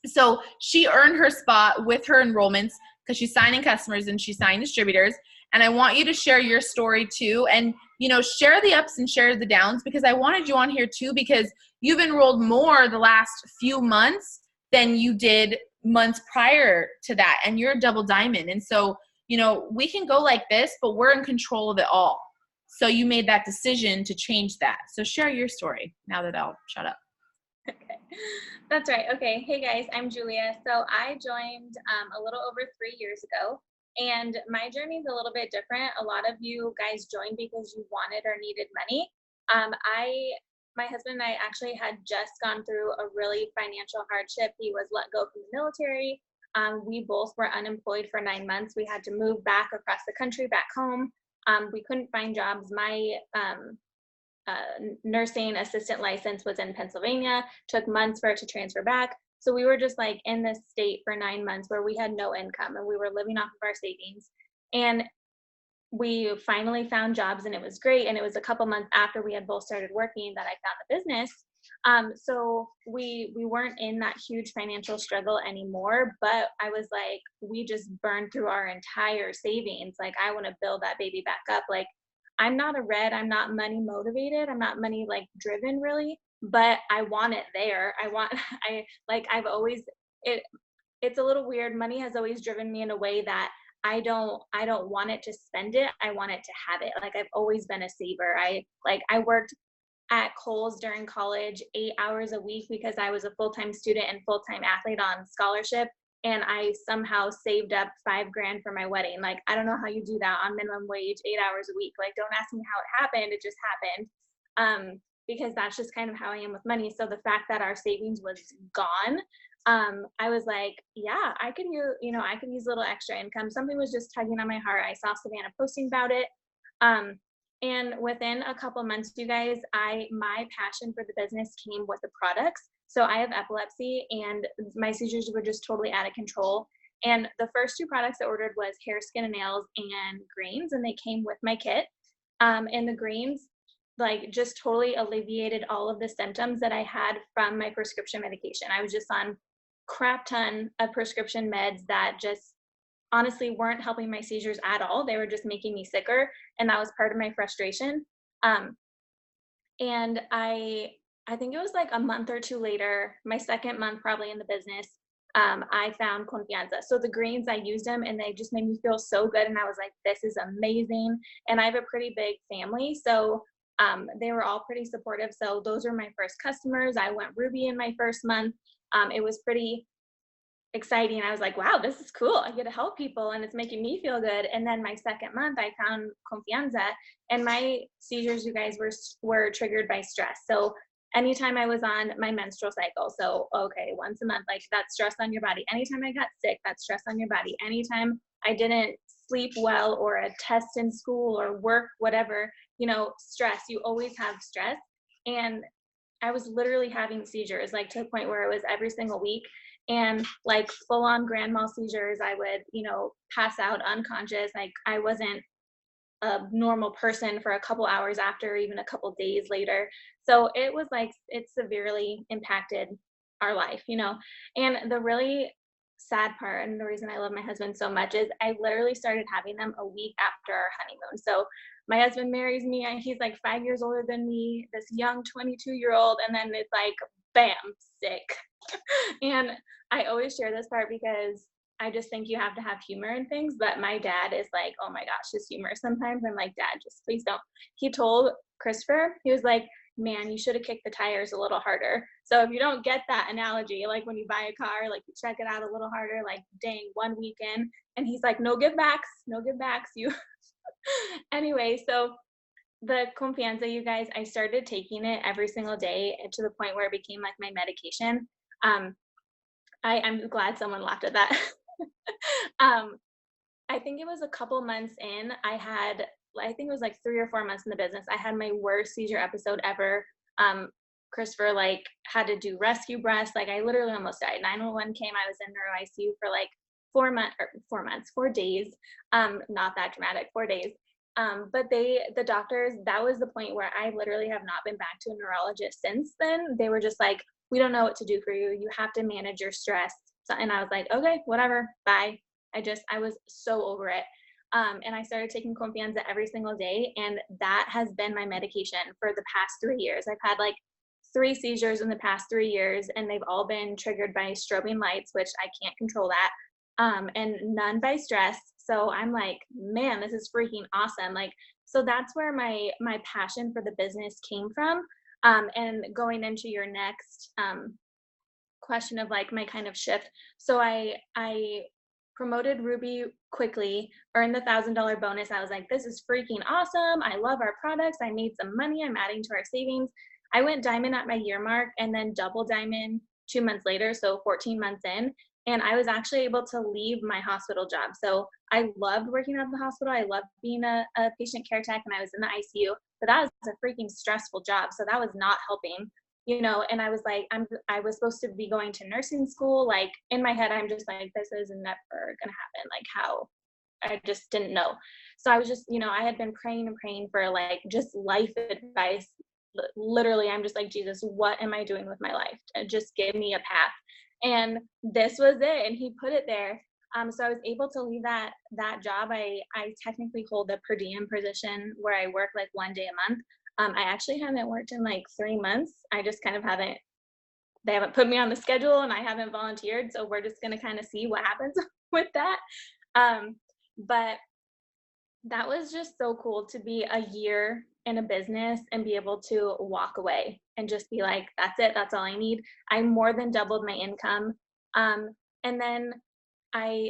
So she earned her spot with her enrollments because she's signing customers and she's signing distributors. And I want you to share your story too. And, you know, share the ups and share the downs, because I wanted you on here too, because you've enrolled more the last few months than you did months prior to that. And you're a double diamond. And so, you know, we can go like this, but we're in control of it all. So you made that decision to change that. So share your story now that I'll shut up. Okay, that's right. Okay, hey guys, I'm Julia. So I joined a little over 3 years ago, and my journey is a little bit different. A lot of you guys joined because you wanted or needed money. My husband and I actually had just gone through a really financial hardship. He was let go from the military. We both were unemployed for 9 months. We had to move back across the country, back home. We couldn't find jobs. My nursing assistant license was in Pennsylvania, took months for it to transfer back. So we were just like in this state for 9 months where we had no income and we were living off of our savings. And we finally found jobs and it was great. And it was a couple months after we had both started working that I found the business. So we weren't in that huge financial struggle anymore, but I was like, we just burned through our entire savings. Like, I want to build that baby back up. Like, I'm not a red, I'm not money motivated. I'm not money like driven really. but I want it there. I've always, it, it's a little weird. Money has always driven me in a way that I don't want it to spend it. I want it to have it. Like I've always been a saver. I worked at Kohl's during college 8 hours a week because I was a full-time student and full-time athlete on scholarship. And I somehow saved up $5,000 for my wedding. Like, I don't know how you do that on minimum wage, 8 hours a week. Like, don't ask me how it happened. It just happened. Because that's just kind of how I am with money. So the fact that our savings was gone, I was like, yeah, I could use a little extra income. Something was just tugging on my heart. I saw Savannah posting about it. And within a couple months, you guys, my passion for the business came with the products. So I have epilepsy and my seizures were just totally out of control. And the first two products I ordered was hair, skin, and nails and greens, and they came with my kit. And the greens, like, just totally alleviated all of the symptoms that I had from my prescription medication. I was just on crap ton of prescription meds that just honestly weren't helping my seizures at all. They were just making me sicker, and that was part of my frustration. And I think it was like a month or two later, my second month probably in the business, I found Confianza. So the greens, I used them and they just made me feel so good. And I was like, this is amazing. And I have a pretty big family. So they were all pretty supportive. So those were my first customers. I went Ruby in my first month. It was pretty exciting. I was like, wow, this is cool. I get to help people and it's making me feel good. And then my second month, I found Confianza, and my seizures, you guys, were triggered by stress. So anytime I was on my menstrual cycle, so okay, once a month, like, that's stress on your body. Anytime I got sick, that's stress on your body. Anytime I didn't sleep well, or a test in school or work, whatever, stress, you always have stress. And I was literally having seizures, like, to the point where it was every single week, and like full on grand mal seizures. I would, pass out unconscious. Like, I wasn't a normal person for a couple hours after, even a couple days later. So it was like, it severely impacted our life, And the really sad part, and the reason I love my husband so much, is I literally started having them a week after our honeymoon. So my husband marries me, and he's like 5 years older than me, this young 22-year-old, and then it's like, bam, sick. And I always share this part because I just think you have to have humor in things. But my dad is like, oh my gosh, his humor sometimes. I'm like, Dad, just please don't. He told Christopher, he was like, man, you should have kicked the tires a little harder. So if you don't get that analogy, like when you buy a car, like, you check it out a little harder, like, dang, 1 weekend. And he's like, no give backs, you. Anyway, so the Confianza, you guys, I started taking it every single day to the point where it became like my medication. I'm glad someone laughed at that. I think it was a couple months in, I think it was like 3 or 4 months in the business, I had my worst seizure episode ever. Christopher, like, had to do rescue breaths. Like, I literally almost died. 911 came. I was in neuro ICU for like 4 days. Not that dramatic, 4 days. But the doctors, that was the point where I literally have not been back to a neurologist since then. They were just like, we don't know what to do for you. You have to manage your stress. So, and I was like, okay, whatever, bye. I was so over it. And I started taking Confianza every single day. And that has been my medication for the past 3 years. I've had like 3 seizures in the past 3 years, and they've all been triggered by strobing lights, which I can't control that. And none by stress. So I'm like, man, this is freaking awesome. Like, so that's where my passion for the business came from. And going into your next question of like my kind of shift. So I promoted Ruby quickly, earned the $1,000 bonus. I was like, this is freaking awesome. I love our products. I made some money. I'm adding to our savings. I went diamond at my year mark, and then double diamond 2 months later. So 14 months in. And I was actually able to leave my hospital job. So I loved working at the hospital. I loved being a patient care tech, and I was in the ICU, but that was a freaking stressful job. So that was not helping, and I was like, I was supposed to be going to nursing school. Like, in my head, I'm just like, this is never going to happen. Like, how? I just didn't know. So I was just, I had been praying and praying for like just life advice. Literally, I'm just like, Jesus, what am I doing with my life? Just give me a path. And this was it, and he put it there. So I was able to leave that job. I technically hold a per diem position where I work like 1 day a month. I actually haven't worked in like 3 months. I just kind of they haven't put me on the schedule and I haven't volunteered. So we're just going to kind of see what happens with that. But that was just so cool to be a year in a business and be able to walk away and just be like, that's it. That's all I need. I more than doubled my income. And then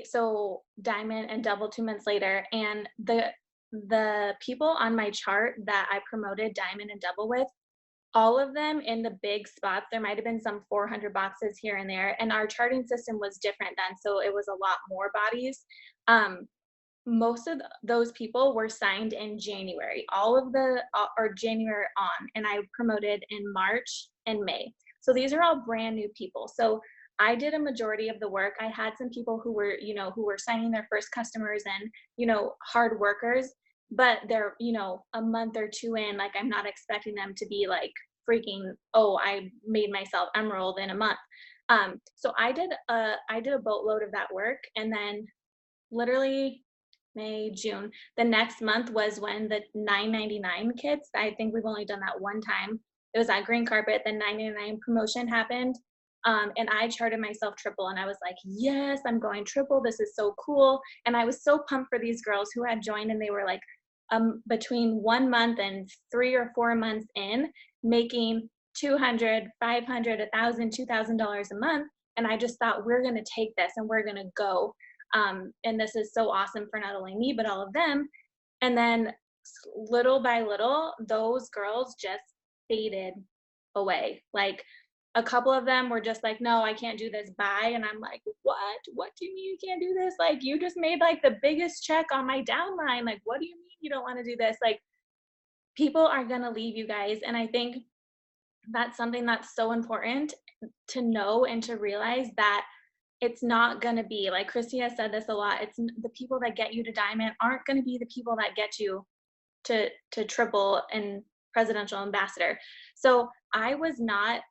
so diamond and double 2 months later, and the people on my chart that I promoted diamond and double with, all of them in the big spots, there might have been some 400 boxes here and there, and our charting system was different then, so it was a lot more bodies. Most of those people were signed in January, all of the or January on, and I promoted in March and May. So these are all brand new people. So I did a majority of the work. I had some people who were, who were signing their first customers and, hard workers, but they're, a month or two in, like I'm not expecting them to be like freaking, oh, I made myself emerald in a month. So I did a boatload of that work, and then literally May, June. The next month was when the $9.99 kits, I think we've only done that one time. It was at Green Carpet, the $9.99 promotion happened. And I charted myself triple, and I was like, yes, I'm going triple. This is so cool. And I was so pumped for these girls who had joined, and they were like between 1 month and 3 or 4 months in, making $200, $500, $1,000, $2,000 a month. And I just thought, we're going to take this and we're going to go. And this is so awesome for not only me, but all of them. And then little by little, those girls just faded away. Like a couple of them were just like, no, I can't do this. Bye. And I'm like, what do you mean you can't do this? Like, you just made like the biggest check on my downline. Like, what do you mean you don't want to do this? Like, people are going to leave, you guys. And I think that's something that's so important to know and to realize, that it's not going to be, like Christy has said this a lot, it's the people that get you to diamond aren't going to be the people that get you to triple and presidential ambassador. So I was not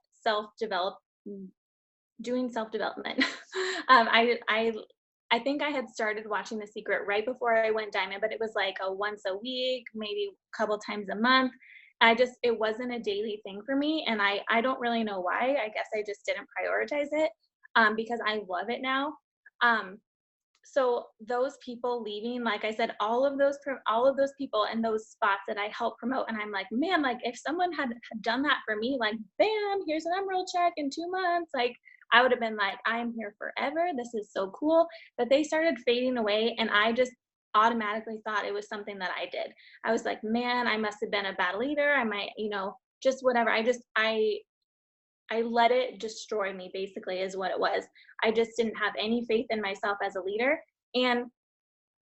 doing self-development. I think I had started watching The Secret right before I went diamond, but it was like a once a week, maybe a couple times a month. It wasn't a daily thing for me. And I don't really know why. I guess I just didn't prioritize it. Because I love it now. So those people leaving, like I said, all of those people in those spots that I help promote, and I'm like, man, like if someone had done that for me, like bam, here's an emerald check in 2 months, like I would have been like, I am here forever. This is so cool. But they started fading away, and I just automatically thought it was something that I did. I was like, man, I must have been a bad leader. I might, just whatever. I let it destroy me, basically, is what it was. I just didn't have any faith in myself as a leader. And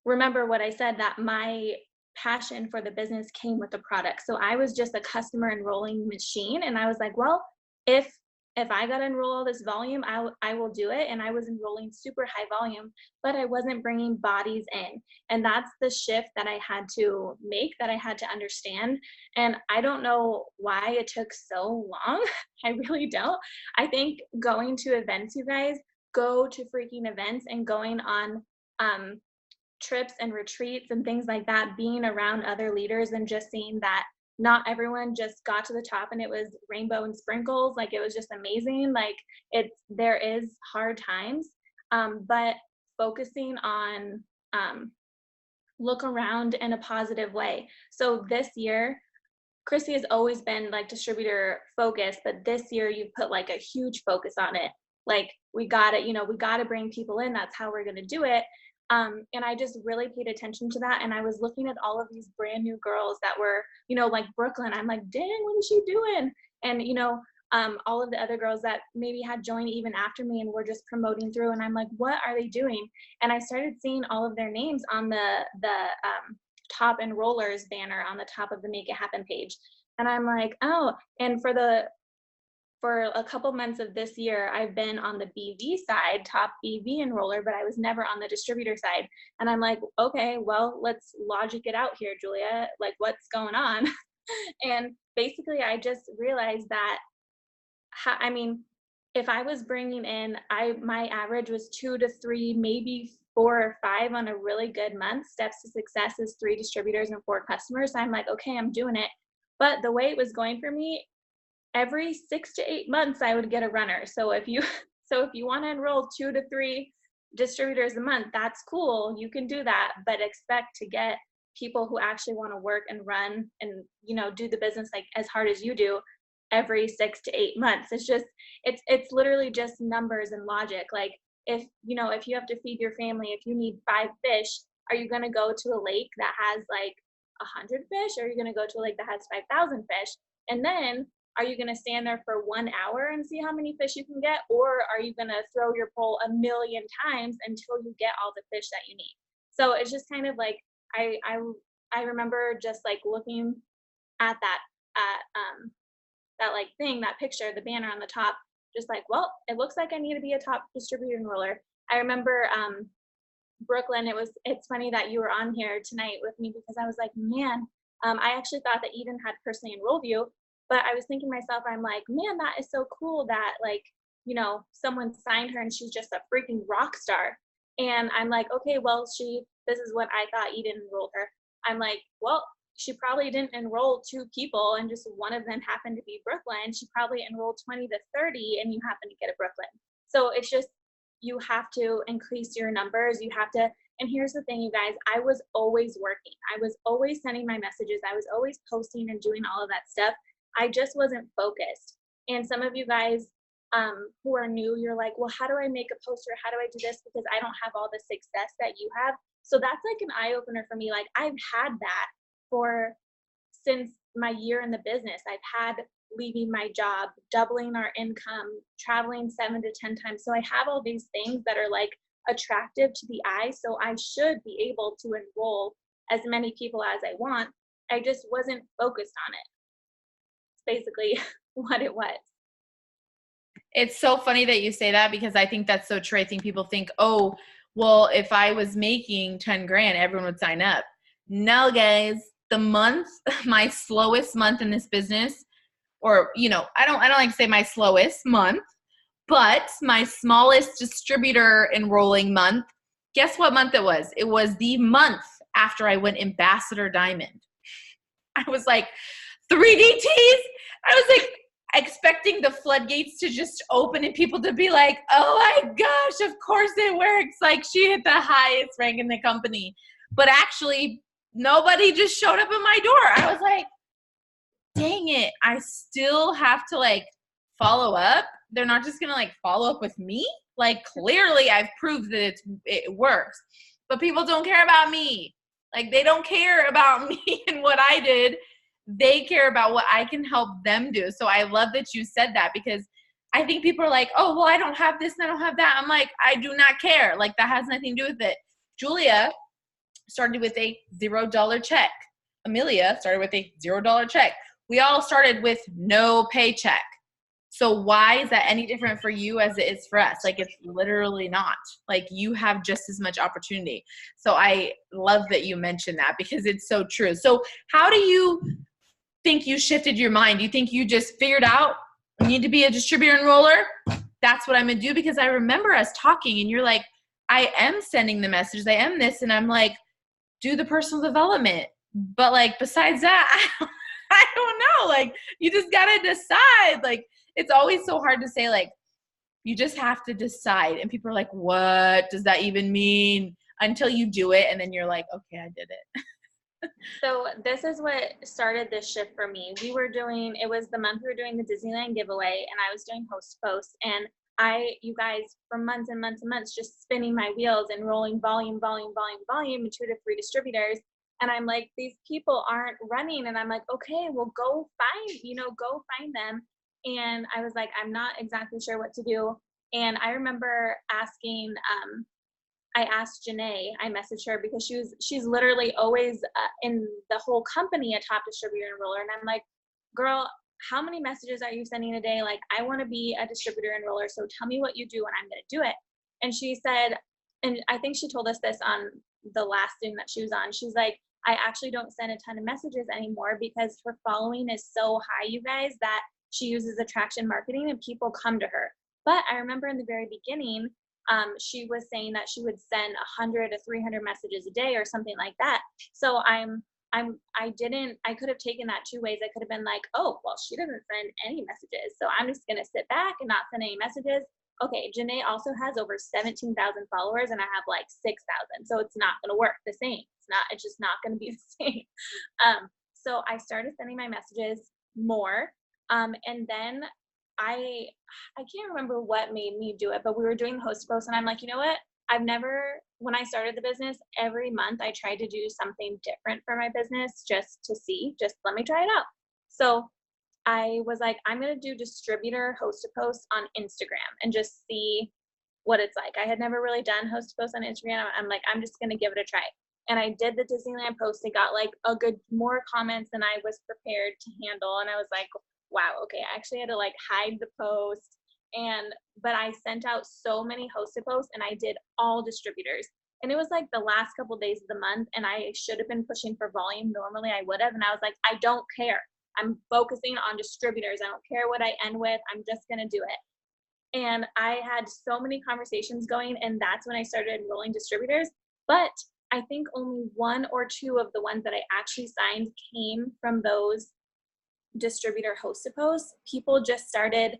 remember what I said, that my passion for the business came with the product. So I was just a customer enrolling machine. And I was like, well, if I got to enroll all this volume, I will do it. And I was enrolling super high volume, but I wasn't bringing bodies in. And that's the shift that I had to make, that I had to understand. And I don't know why it took so long. I really don't. I think going to events, you guys, go to freaking events and going on trips and retreats and things like that, being around other leaders and just seeing that not everyone just got to the top and it was rainbow and sprinkles, like it was just amazing. Like there is hard times, but focusing on look around in a positive way. So this year, Chrissy has always been like distributor focused, but this year you've put like a huge focus on it. Like we got it, we got to bring people in. That's how we're going to do it. And I just really paid attention to that. And I was looking at all of these brand new girls that were, like Brooklyn. I'm like, dang, what is she doing? And, all of the other girls that maybe had joined even after me and were just promoting through. And I'm like, what are they doing? And I started seeing all of their names on the top Enrollers banner on the top of the Make It Happen page. And I'm like, oh, and for a couple months of this year, I've been on the BV side, top BV enroller, but I was never on the distributor side. And I'm like, okay, well, let's logic it out here, Julia. Like, what's going on? And basically, I just realized that, if I was bringing in, my average was 2 to 3, maybe 4 or 5 on a really good month. Steps to success is 3 distributors and 4 customers. I'm like, okay, I'm doing it. But the way it was going for me, every 6 to 8 months I would get a runner. So if you so if you want to enroll 2 to 3 distributors a month, that's cool. You can do that, but expect to get people who actually want to work and run and, you know, do the business like as hard as you do every 6 to 8 months. It's just it's literally just numbers and logic. Like if, you know, if you have to feed your family, if you need 5 fish, are you going to go to a lake that has like 100 fish, or are you going to go to a lake that has 5,000 fish? And then are you going to stand there for 1 hour and see how many fish you can get? Or are you going to throw your pole a million times until you get all the fish that you need? So it's just kind of like, I remember just like looking at that like thing, that picture, the banner on the top, just like, well, it looks like I need to be a top distributor enroller. I remember Brooklyn, it's funny that you were on here tonight with me, because I was like, man, I actually thought that Eden had personally enrolled you, but I was thinking to myself, I'm like, man, that is so cool that, like, you know, someone signed her and she's just a freaking rock star. And I'm like, okay, well, this is what I thought Eden enrolled her. I'm like, well, she probably didn't enroll 2 people and just one of them happened to be Brooklyn. She probably enrolled 20 to 30 and you happen to get a Brooklyn. So it's just, you have to increase your numbers. You have to, and here's the thing, you guys, I was always working. I was always sending my messages. I was always posting and doing all of that stuff. I just wasn't focused. And some of you guys who are new, you're like, well, how do I make a poster? How do I do this? Because I don't have all the success that you have. So that's like an eye opener for me. Like I've had that since my year in the business. I've had leaving my job, doubling our income, traveling 7 to 10 times. So I have all these things that are like attractive to the eye. So I should be able to enroll as many people as I want. I just wasn't focused on it. It's basically what it was. It's so funny that you say that, because I think that's so true. I think people think, oh, well, if I was making 10 grand, everyone would sign up. No, guys, my slowest month in this business, or, you know, I don't like to say my slowest month, but my smallest distributor enrolling month, guess what month it was? It was the month after I went Ambassador Diamond. I was like, 3DTs? I was like expecting the floodgates to just open and people to be like, oh my gosh, of course it works. Like she hit the highest rank in the company. But actually, nobody just showed up at my door. I was like, dang it, I still have to like follow up. They're not just gonna like follow up with me. Like clearly I've proved that it works, but people don't care about me. Like they don't care about me and what I did. They care about what I can help them do. So I love that you said that, because I think people are like, oh, well, I don't have this and I don't have that. I'm like, I do not care. Like that has nothing to do with it. Julia started with a $0 check. Amelia started with a $0 check. We all started with no paycheck. So why is that any different for you as it is for us? Like it's literally not. Like you have just as much opportunity. So I love that you mentioned that, because it's so true. So how do you think you shifted your mind? Do you think you just figured out I need to be a distributor enroller? That's what I'm going to do? Because I remember us talking and you're like, I am sending the messages. I am this. And I'm like, do the personal development. But like, besides that, I don't know. Like, you just got to decide. Like, it's always so hard to say, like, you just have to decide. And people are like, what does that even mean? Until you do it. And then you're like, okay, I did it. So this is what started this shift for me. It was the month we were doing the Disneyland giveaway, and I was doing host posts, and you guys, for months and months and months, just spinning my wheels and rolling volume in 2 to 3 distributors. And I'm like, these people aren't running. And I'm like, okay, well, go find them. And I was like, I'm not exactly sure what to do. And I remember I asked Janae, I messaged her, because she's literally always in the whole company a top distributor enroller. And I'm like, girl, how many messages are you sending a day? Like, I want to be a distributor enroller. So tell me what you do and I'm going to do it. And she said, and I think she told us this on the last Zoom that she was on. She's like, I actually don't send a ton of messages anymore because her following is so high, you guys, that she uses attraction marketing and people come to her. But I remember in the very beginning, she was saying that she would send 100 to 300 messages a day or something like that. So I'm I could have taken that two ways. I could have been like, oh, well, she doesn't send any messages, so I'm just going to sit back and not send any messages. Okay, Janae also has over 17,000 followers and I have like 6,000. So it's not going to work the same. It's just not going to be the same. So I started sending my messages more. And then I can't remember what made me do it, but we were doing the host post and I'm like, you know what? When I started the business, every month I tried to do something different for my business just to see, just let me try it out. So I was like, I'm going to do distributor host to post on Instagram and just see what it's like. I had never really done host to post on Instagram. I'm like, I'm just going to give it a try. And I did the Disneyland post. It got like more comments than I was prepared to handle. And I was like, wow, okay. I actually had to like hide the post. But I sent out so many hosted posts and I did all distributors. And it was like the last couple of days of the month and I should have been pushing for volume. Normally I would have. And I was like, I don't care. I'm focusing on distributors. I don't care what I end with. I'm just going to do it. And I had so many conversations going and that's when I started enrolling distributors. But I think only one or two of the ones that I actually signed came from those distributor hosted posts. People just started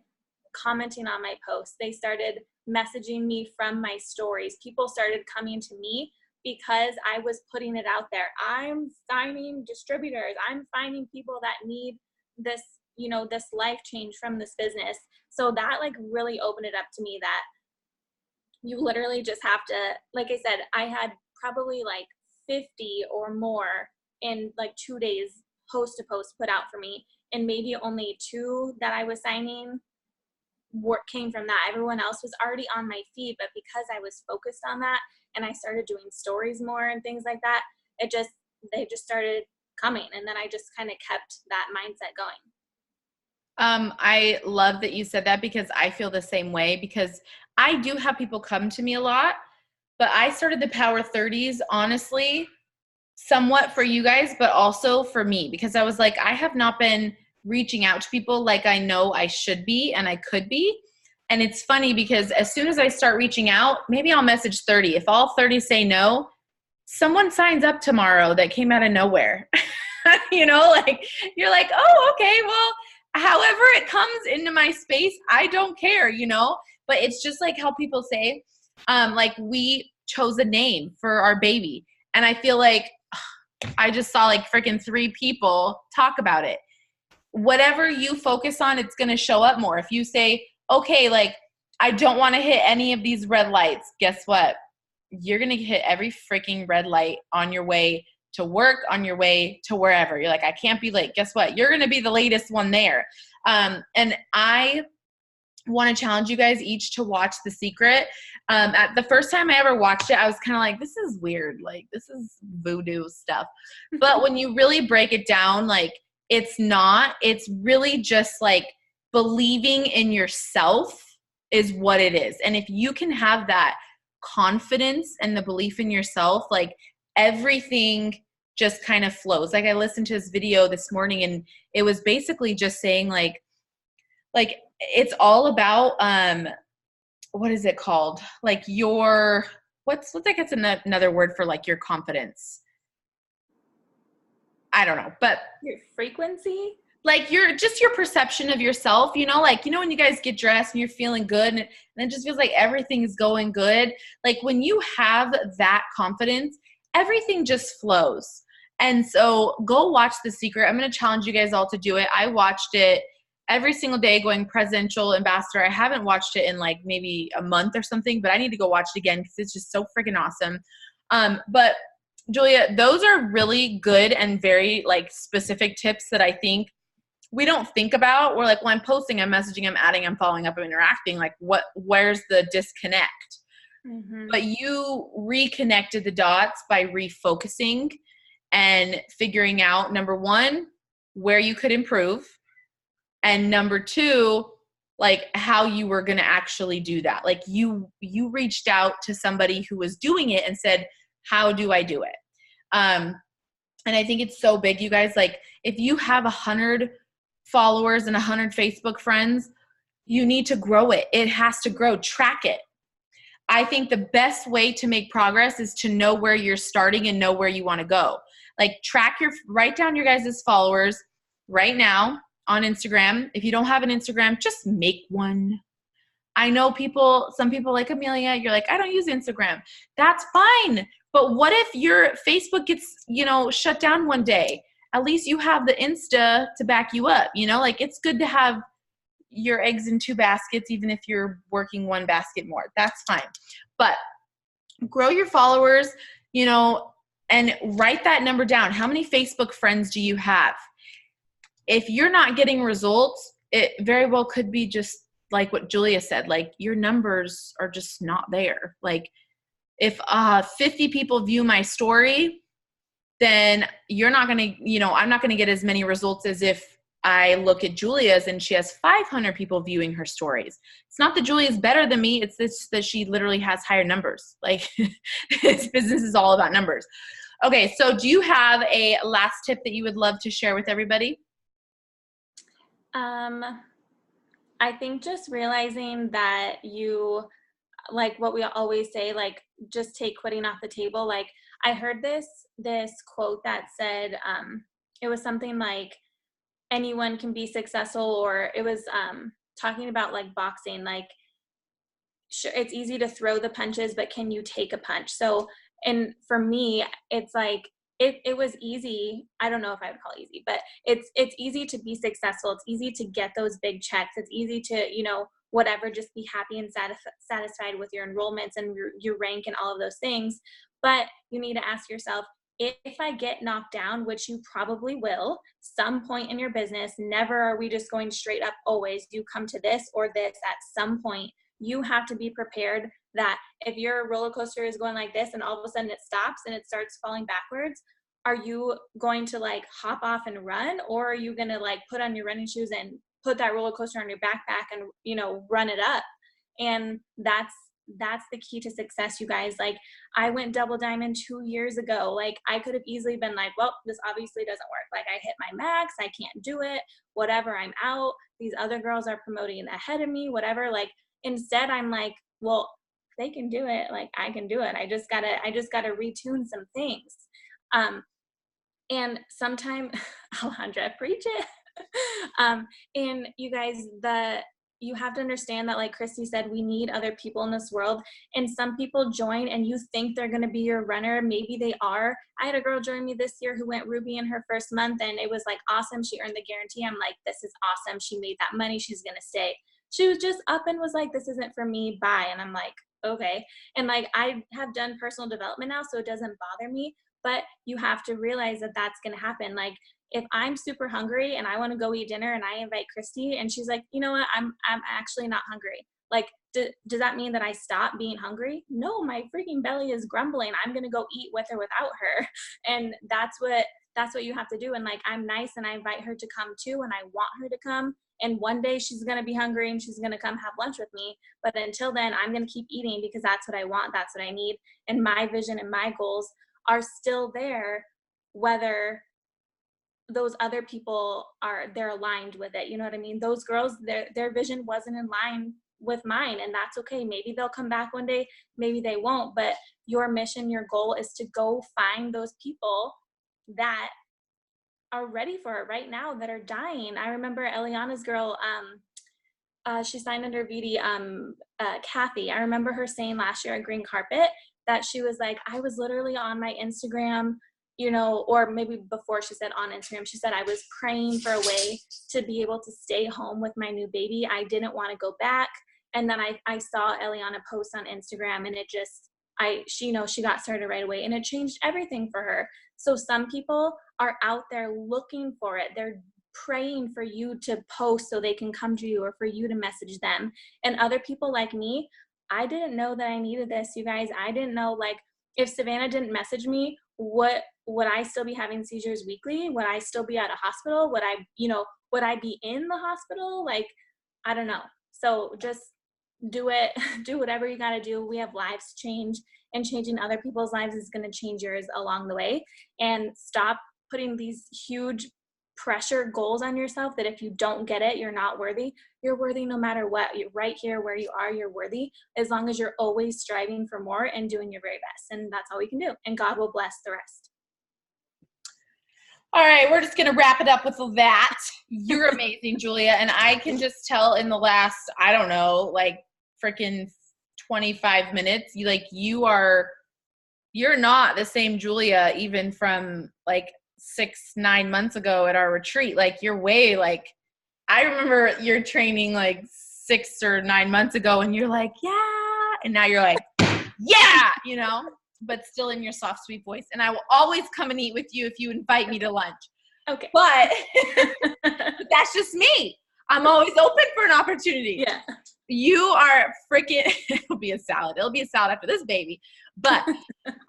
commenting on my posts. They started messaging me from my stories. People started coming to me because I was putting it out there. I'm signing distributors. I'm finding people that need this, this life change from this business. So that like really opened it up to me that you literally just have to, like I said, I had probably like 50 or more in like 2 days host to post put out for me. And maybe only 2 that I was signing work came from that. Everyone else was already on my feed, but because I was focused on that and I started doing stories more and things like that, they just started coming. And then I just kind of kept that mindset going. I love that you said that because I feel the same way because I do have people come to me a lot, but I started the Power 30s, honestly, somewhat for you guys, but also for me because I was like, I have not been reaching out to people like I know I should be and I could be. And it's funny because as soon as I start reaching out, maybe I'll message 30. If all 30 say no, someone signs up tomorrow that came out of nowhere. Like you're like, oh, okay, well, however it comes into my space, I don't care, but it's just like how people say, like we chose a name for our baby. And I feel like I just saw like freaking 3 people talk about it. Whatever you focus on, it's going to show up more. If you say, okay, like I don't want to hit any of these red lights, guess what? You're going to hit every freaking red light on your way to work, on your way to wherever. You're like, I can't be late. Guess what? You're going to be the latest one there. And I want to challenge you guys each to watch The Secret. At the first time I ever watched it, I was kind of like, this is weird. Like, this is voodoo stuff. But when you really break it down, like, it's not. It's really just like believing in yourself is what it is. And if you can have that confidence and the belief in yourself, like everything just kind of flows. Like I listened to this video this morning and it was basically just saying like it's all about, what is it called? Like what's like, it's another word for like your confidence. I don't know, but your frequency, like your perception of yourself, like, when you guys get dressed and you're feeling good and it just feels like everything's going good. Like when you have that confidence, everything just flows. And so go watch The Secret. I'm going to challenge you guys all to do it. I watched it every single day going presidential ambassador. I haven't watched it in like maybe a month or something, but I need to go watch it again because it's just so freaking awesome. But Julia, those are really good and very like specific tips that I think we don't think about. We're like, well, I'm posting, I'm messaging, I'm adding, I'm following up, I'm interacting. Like where's the disconnect? Mm-hmm. But you reconnected the dots by refocusing and figuring out, number 1, where you could improve. And number 2, like how you were going to actually do that. Like you reached out to somebody who was doing it and said, how do I do it? And I think it's so big, you guys. Like if you have 100 followers and 100 Facebook friends, you need to grow it. It has to grow. Track it. I think the best way to make progress is to know where you're starting and know where you want to go. Like write down your guys' followers right now on Instagram. If you don't have an Instagram, just make one. I know some people like Amelia, you're like, I don't use Instagram. That's fine. But what if your Facebook gets, shut down one day? At least you have the Insta to back you up, like it's good to have your eggs in 2 baskets, even if you're working 1 basket more. That's fine. But grow your followers, and write that number down. How many Facebook friends do you have? If you're not getting results, it very well could be just like what Julia said, like your numbers are just not there. Like if 50 people view my story, then you're not going to, I'm not going to get as many results as if I look at Julia's and she has 500 people viewing her stories. It's not that Julia's better than me. It's this that she literally has higher numbers. Like this business is all about numbers. Okay. So do you have a last tip that you would love to share with everybody? I think just realizing that you, like what we always say, like just take quitting off the table. Like I heard this quote that said, it was something like anyone can be successful, or it was talking about like boxing, like sure, it's easy to throw the punches, but can you take a punch? So, and for me, it's like, it was easy. I don't know if I would call it easy, but it's easy to be successful. It's easy to get those big checks. It's easy to, whatever, just be happy and satisfied with your enrollments and your rank and all of those things. But you need to ask yourself, if I get knocked down, which you probably will, some point in your business, never are we just going straight up always, you come to this or this at some point. You have to be prepared that if your roller coaster is going like this and all of a sudden it stops and it starts falling backwards, are you going to like hop off and run, or are you going to like put on your running shoes and put that roller coaster on your backpack and, run it up? And that's the key to success, you guys. Like I went double diamond 2 years ago. Like I could have easily been like, well, this obviously doesn't work. Like I hit my max, I can't do it, whatever, I'm out. These other girls are promoting ahead of me, whatever. Like instead I'm like, well, they can do it, like I can do it. I just gotta retune some things. And sometime Alejandra, preach it. And you guys, you have to understand that, like Christy said, we need other people in this world. And some people join and you think they're going to be your runner. Maybe they are. I had a girl join me this year who went Ruby in her first month, and it was like awesome. She earned the guarantee. I'm like, this is awesome. She made that money. She's going to stay. She was just up and was like, this isn't for me. Bye. And I'm like, okay. And like, I have done personal development now, so it doesn't bother me, but you have to realize that that's going to happen. Like, if I'm super hungry and I want to go eat dinner and I invite Christy and she's like, you know what, I'm actually not hungry. Like, does that mean that I stop being hungry? No, my freaking belly is grumbling. I'm going to go eat with or without her. And that's what you have to do. And like, I'm nice and I invite her to come too. And I want her to come. And one day she's going to be hungry and she's going to come have lunch with me. But until then, I'm going to keep eating because that's what I want. That's what I need. And my vision and my goals are still there, whether those other people they're aligned with it. You know what I mean? Those girls, their vision wasn't in line with mine, and that's okay. Maybe they'll come back one day, maybe they won't, but your mission, your goal is to go find those people that are ready for it right now, that are dying. I remember Eliana's girl, she signed under VD, Kathy. I remember her saying last year at Green Carpet that she was like, I was literally on my Instagram, or maybe before she said on Instagram, she said, I was praying for a way to be able to stay home with my new baby. I didn't want to go back. And then I saw Eliana post on Instagram, and it just, she got started right away, and it changed everything for her. So some people are out there looking for it. They're praying for you to post so they can come to you, or for you to message them. And other people like me, I didn't know that I needed this, you guys. I didn't know, like, if Savannah didn't message me, would I still be having seizures weekly? Would I still be at a hospital? Would I be in the hospital? Like, I don't know. So just do it. Do whatever you got to do. We have lives change, and changing other people's lives is going to change yours along the way. And stop putting these huge pressure goals on yourself that if you don't get it, you're not worthy. You're worthy no matter what. You're right here where you are. You're worthy as long as you're always striving for more and doing your very best. And that's all we can do. And God will bless the rest. All right, we're just gonna wrap it up with that. You're amazing, Julia, and I can just tell in the last, I don't know, like freaking 25 minutes, you're not the same Julia even from like 6-9 months ago at our retreat. Like you're way like, I remember your training like 6 or 9 months ago, and you're like, yeah, and now you're like, yeah, but still in your soft, sweet voice. And I will always come and eat with you if you invite me to lunch. Okay. But that's just me. I'm always open for an opportunity. Yeah. You are freaking, it'll be a salad. It'll be a salad after this baby. But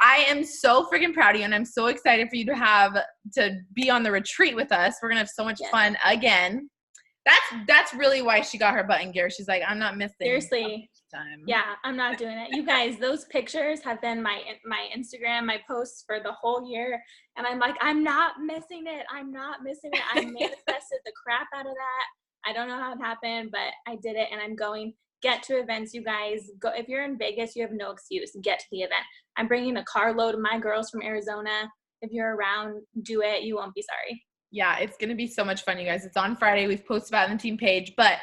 I am so freaking proud of you, and I'm so excited for you to be on the retreat with us. We're going to have so much fun again. That's really why she got her butt in gear. She's like, I'm not missing. Seriously. Time. Yeah, I'm not doing it. You guys, those pictures have been my Instagram, my posts for the whole year. And I'm like, I'm not missing it. I manifested the crap out of that. I don't know how it happened, but I did it, and I'm going. Get to events, you guys. Go. If you're in Vegas, you have no excuse. Get to the event. I'm bringing a carload of my girls from Arizona. If you're around, do it. You won't be sorry. Yeah, it's going to be so much fun, you guys. It's on Friday. We've posted about it on the team page, but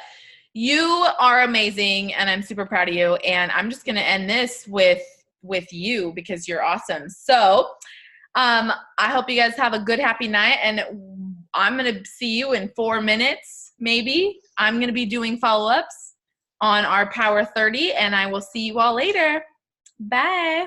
you are amazing, and I'm super proud of you. And I'm just going to end this with you because you're awesome. So I hope you guys have a good, happy night, and I'm going to see you in 4 minutes, maybe. I'm going to be doing follow-ups on our Power 30, and I will see you all later. Bye.